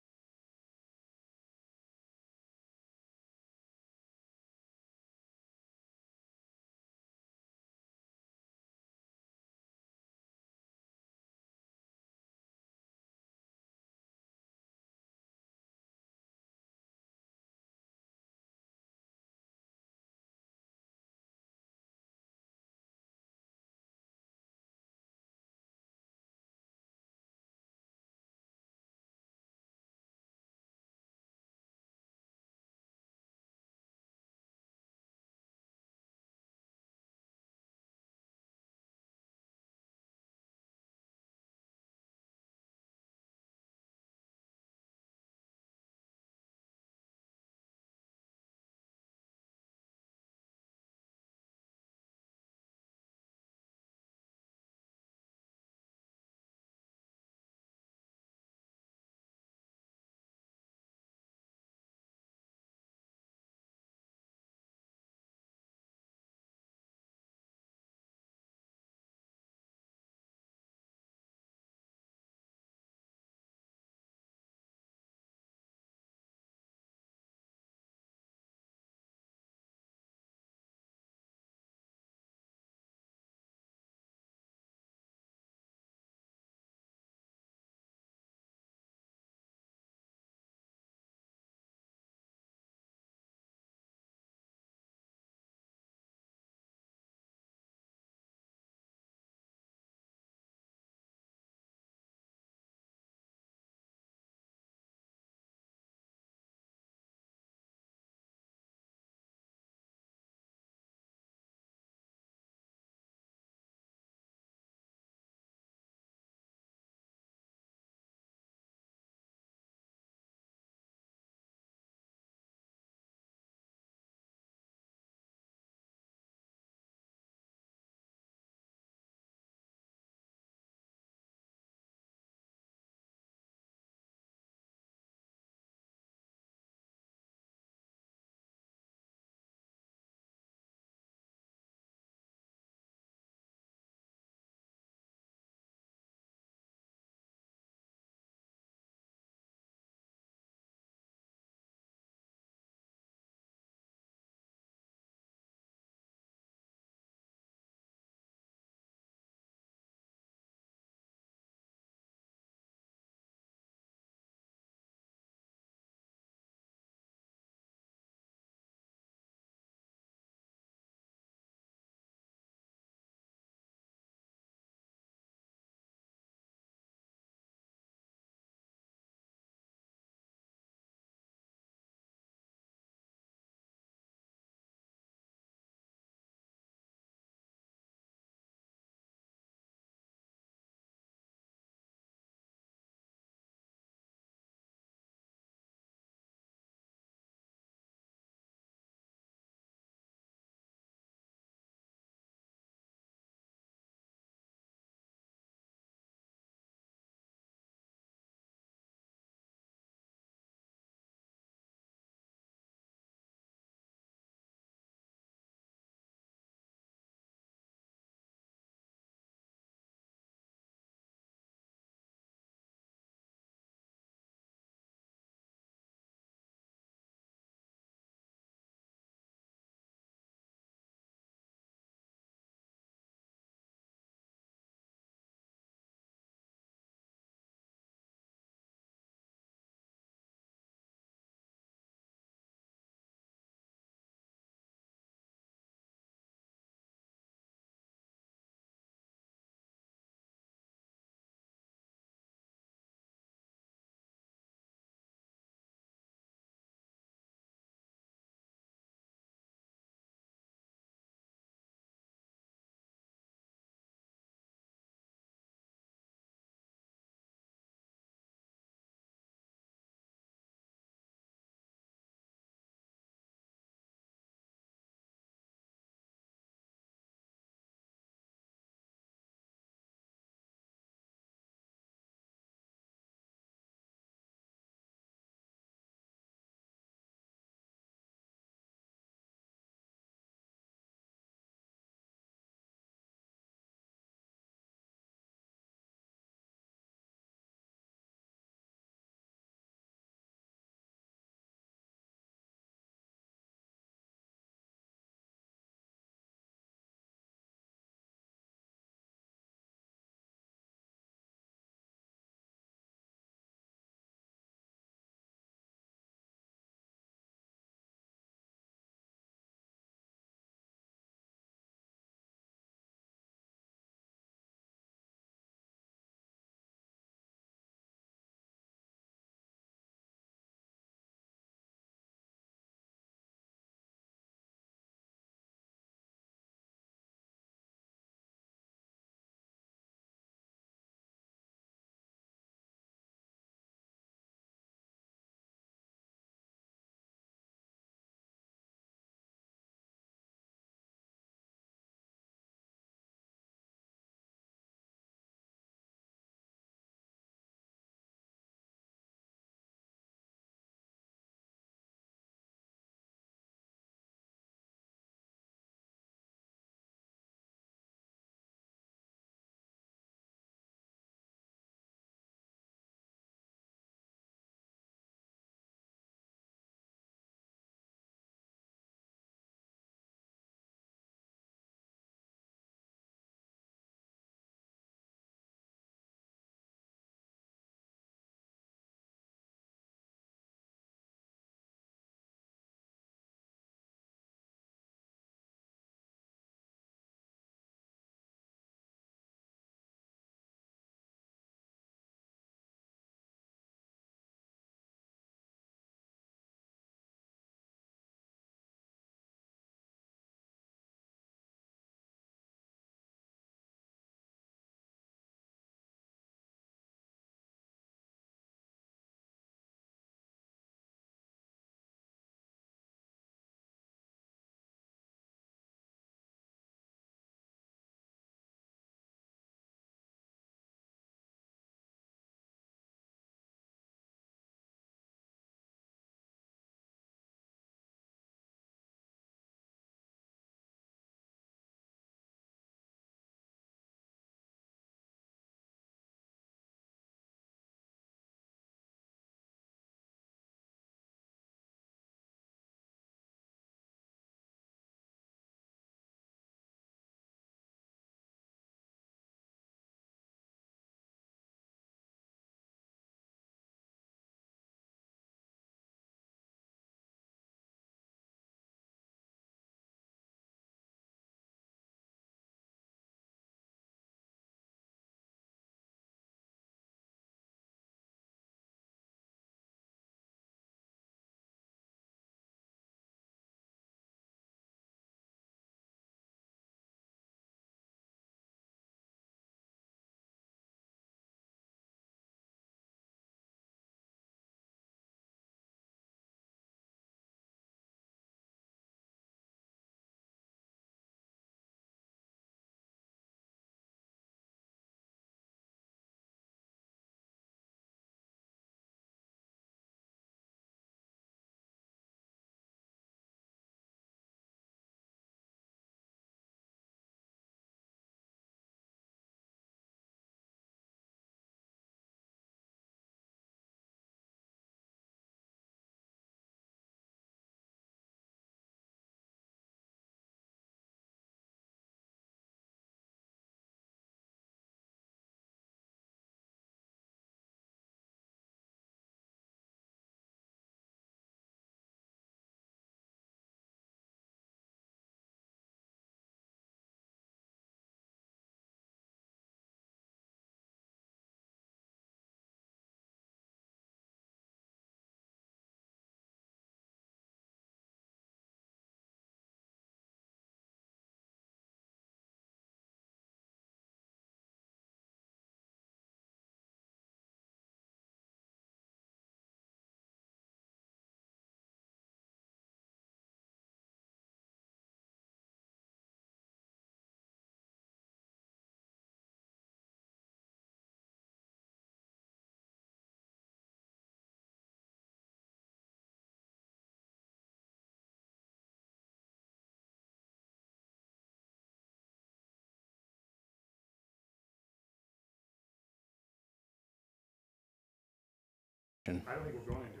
I don't think we're going into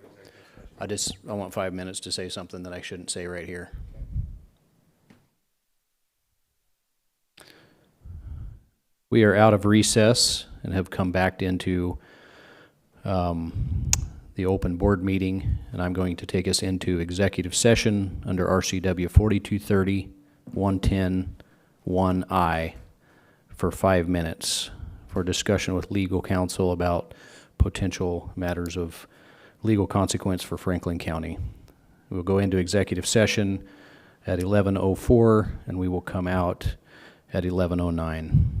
executive session. I want 5 minutes to say something that I shouldn't say right here. We are out of recess and have come back into the open board meeting, and I'm going to take us into executive session under RCW 4230, 110, 1I for 5 minutes for discussion with legal counsel about potential matters of legal consequence for Franklin County. We'll go into executive session at 11:04, and we will come out at 11:09.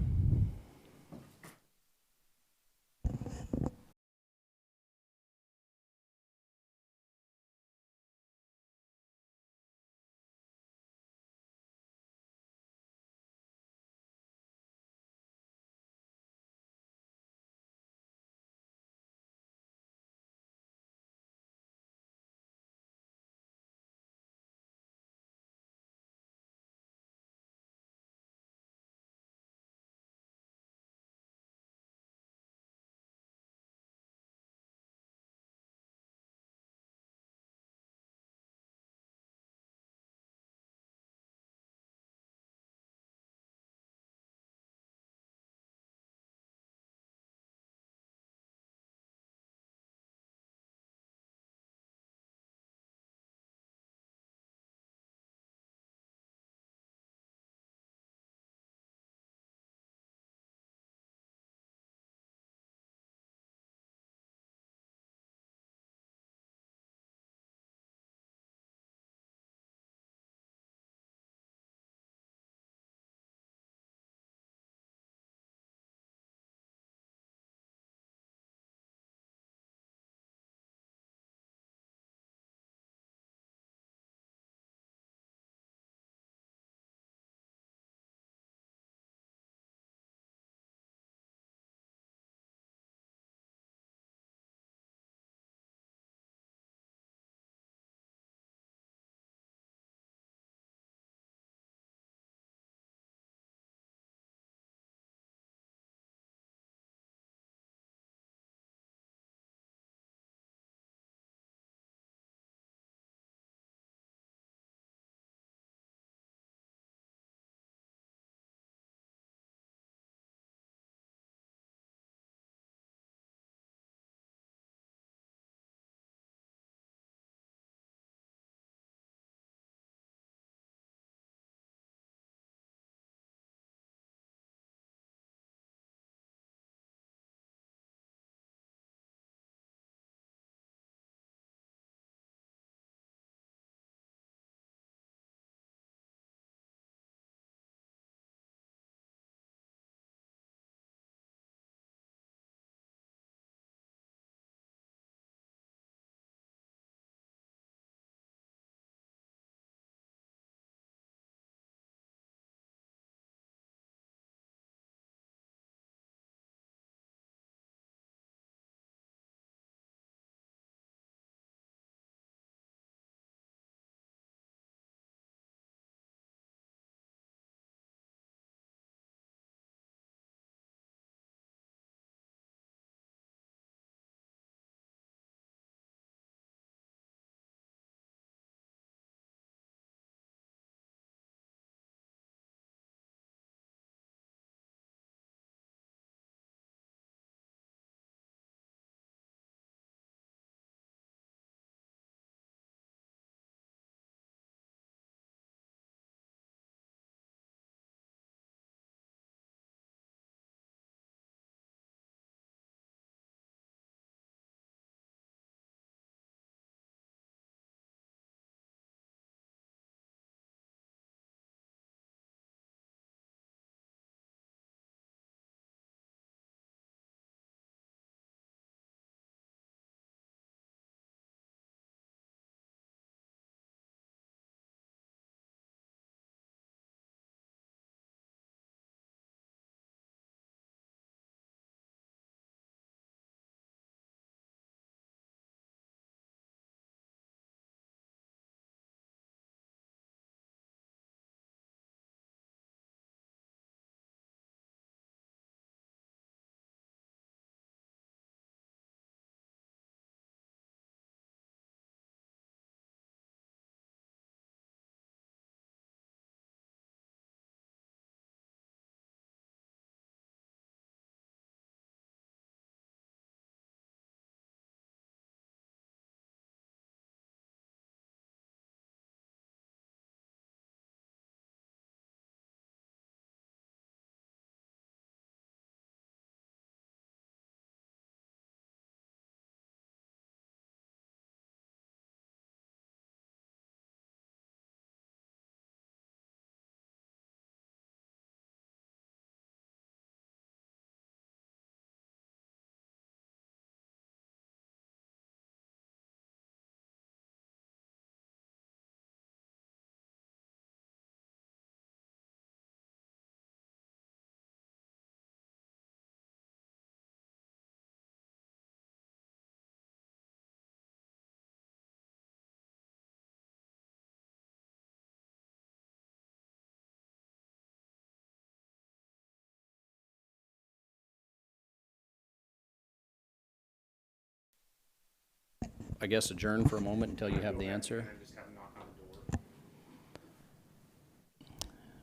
I guess, adjourn for a moment until you have the answer?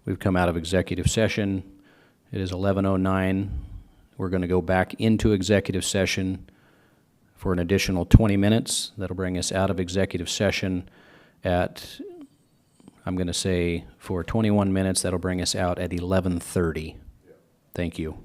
We've come out of executive session. It is 11:09. We're going to go back into executive session for an additional 20 minutes. That'll bring us out of executive session at, I'm going to say, for 21 minutes. That'll bring us out at 11:30. Thank you.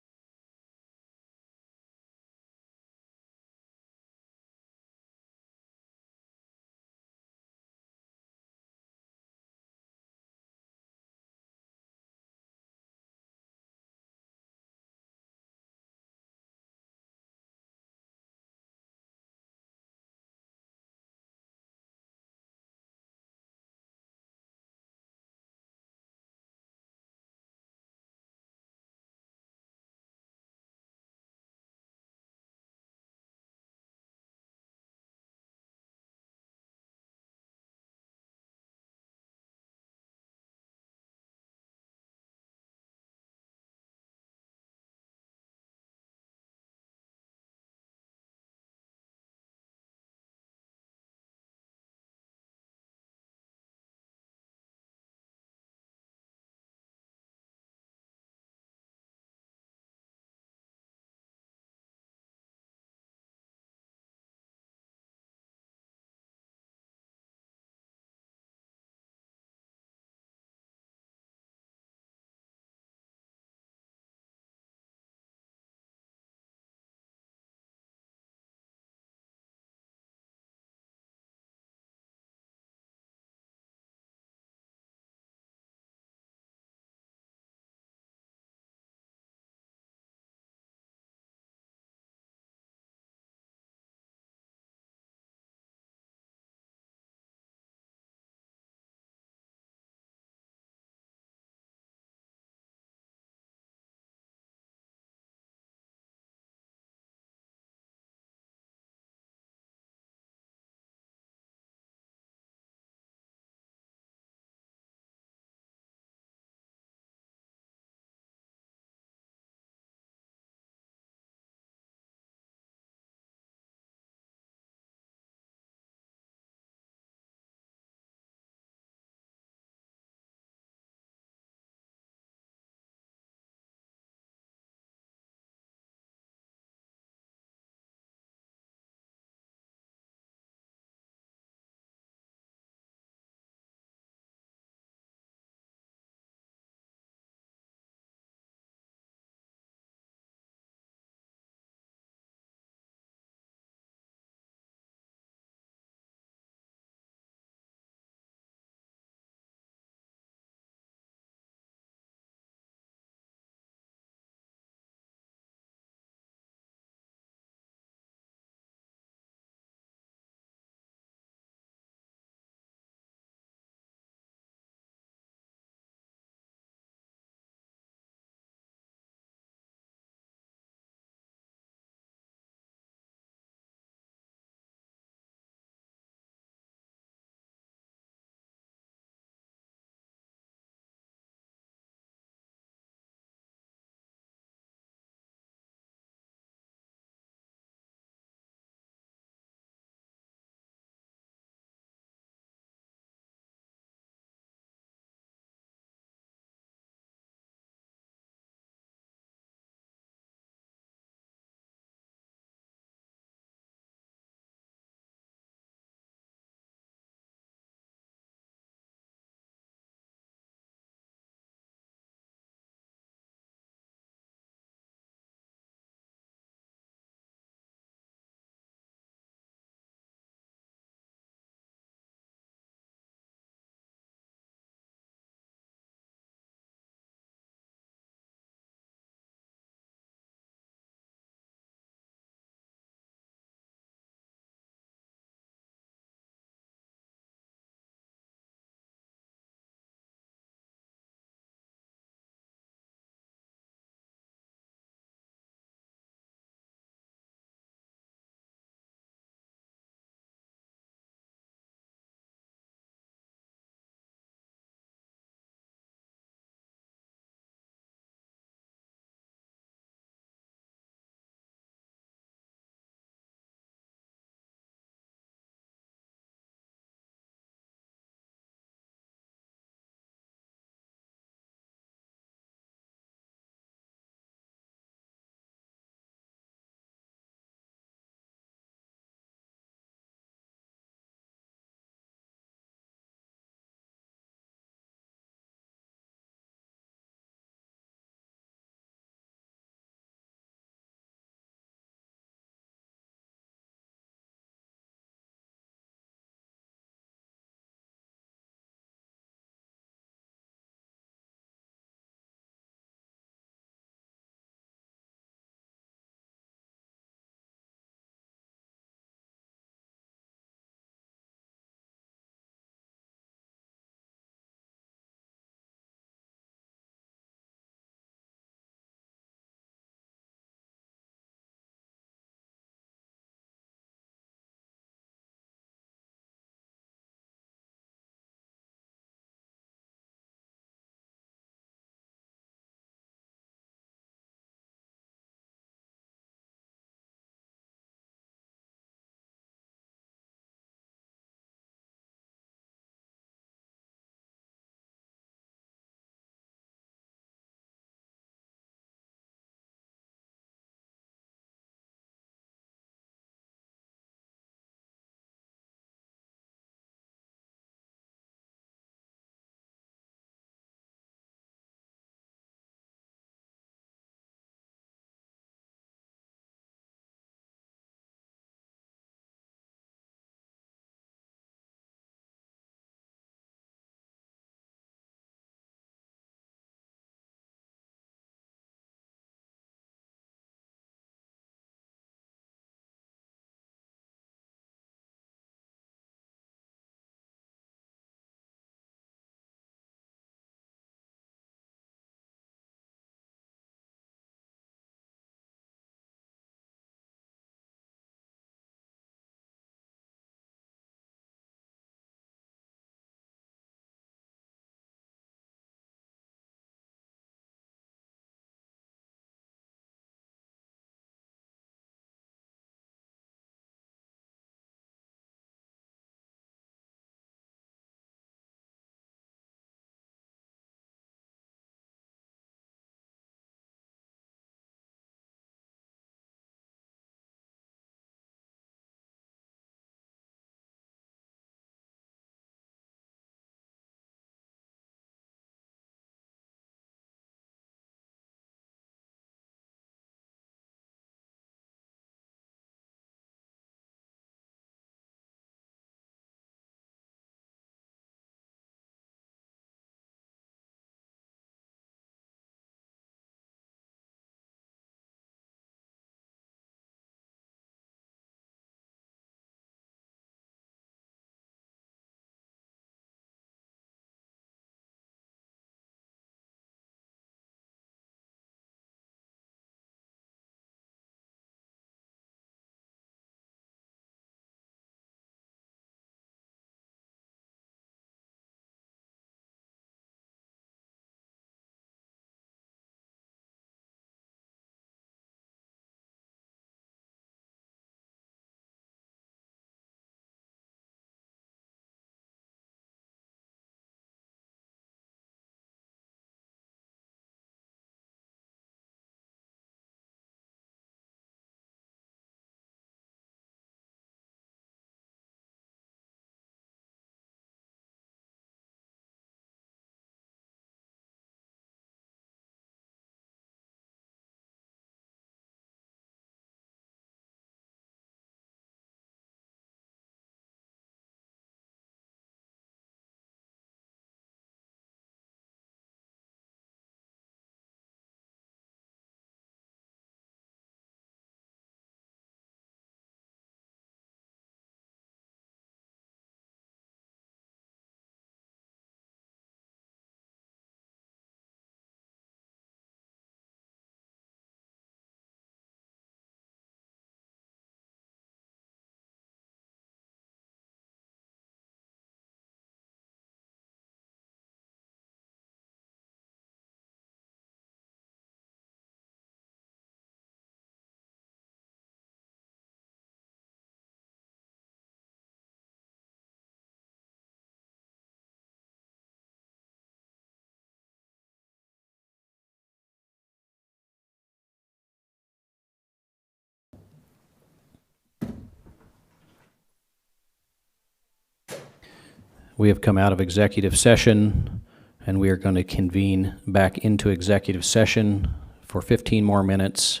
We have come out of executive session, and we are going to convene back into executive session for 15 more minutes,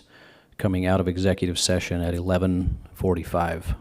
coming out of executive session at 11:45.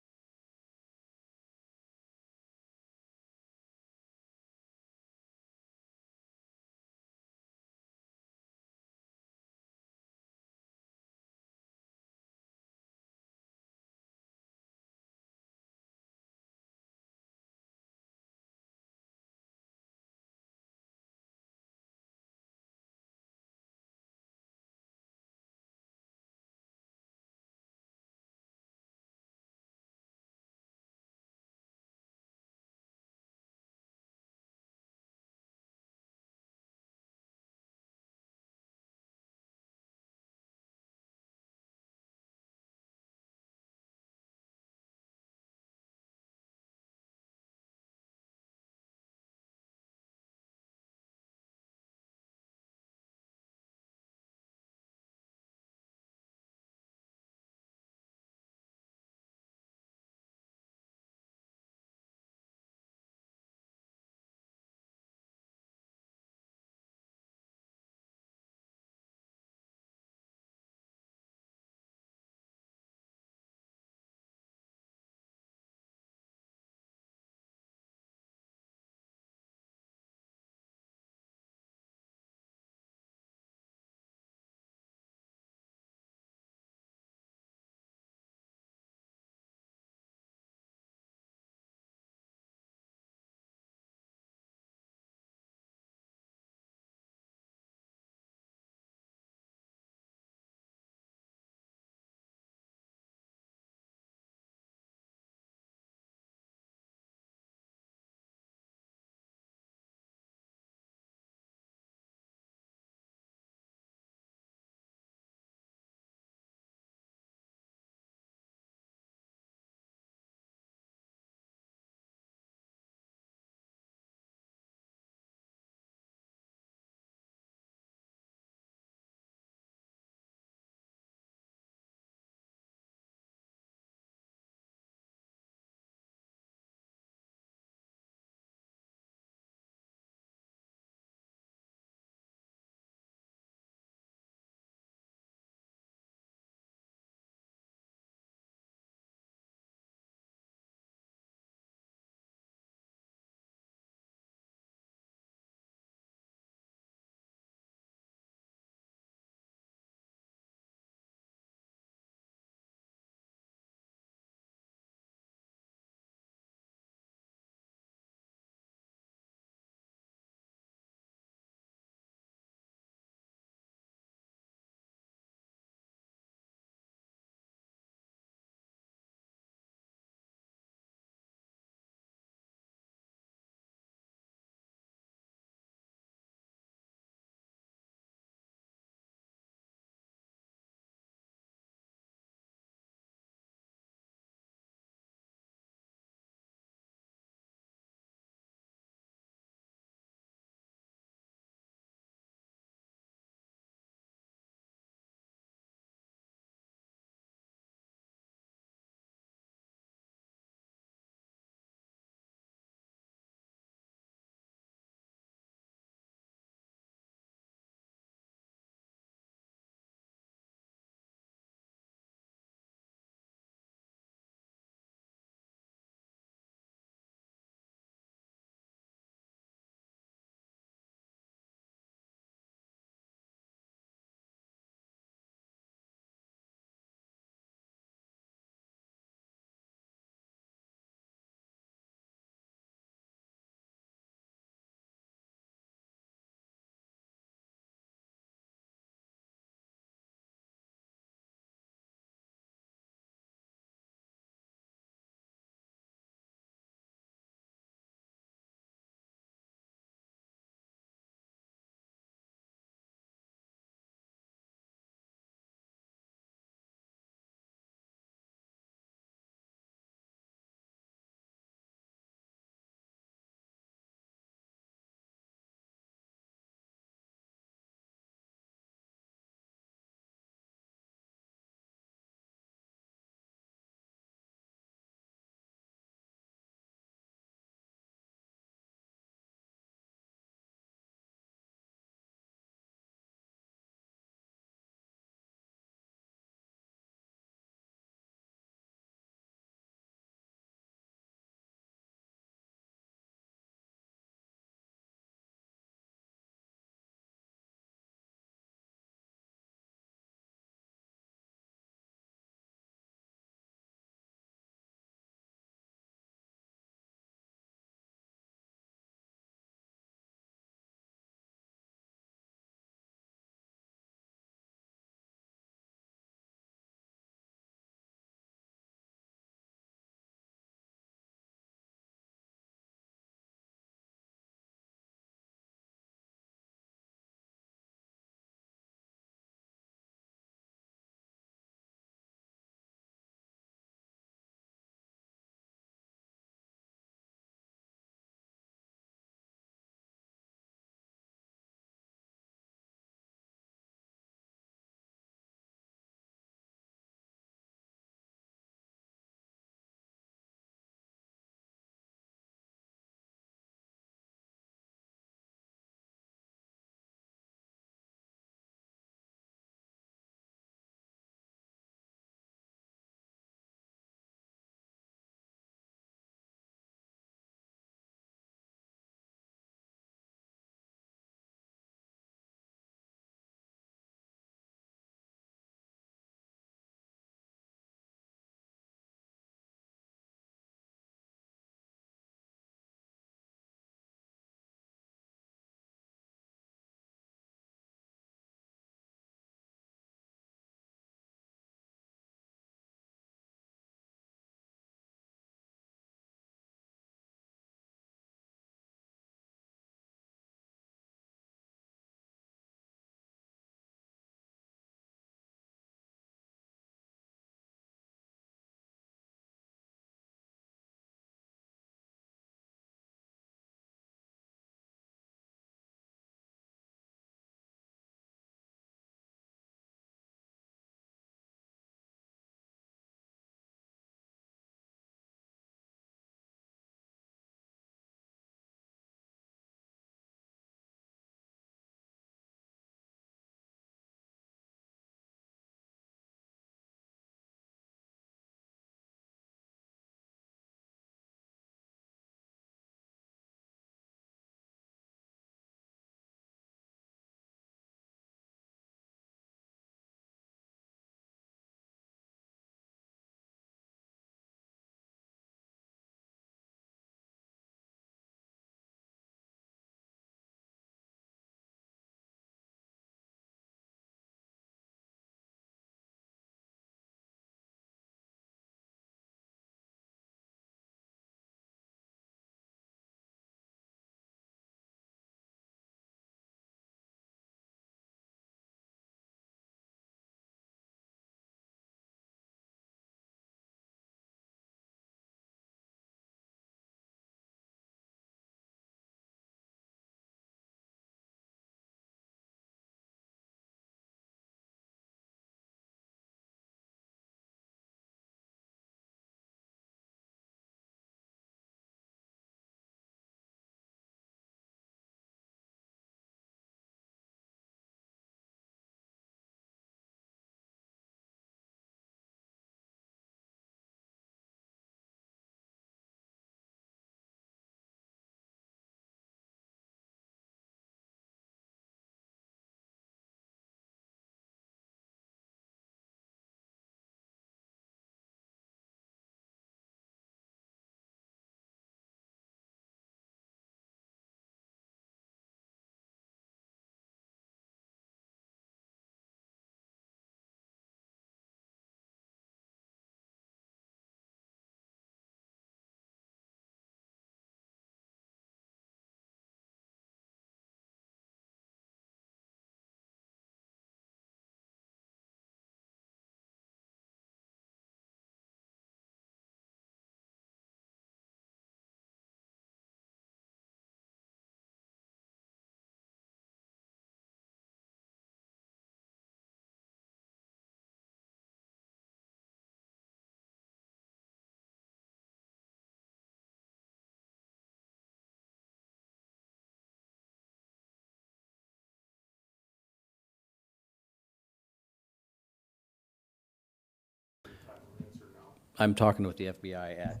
I'm talking with the FBI at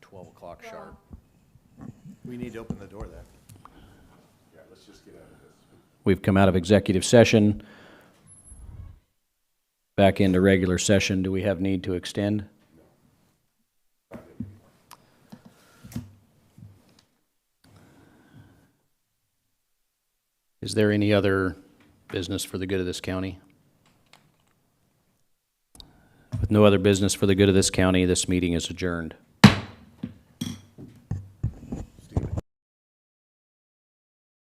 12 o'clock sharp. We need to open the door then. Yeah, let's just get out of this. We've come out of executive session, back into regular session. Do we have need to extend? Is there any other business for the good of this county? With no other business for the good of this county, this meeting is adjourned.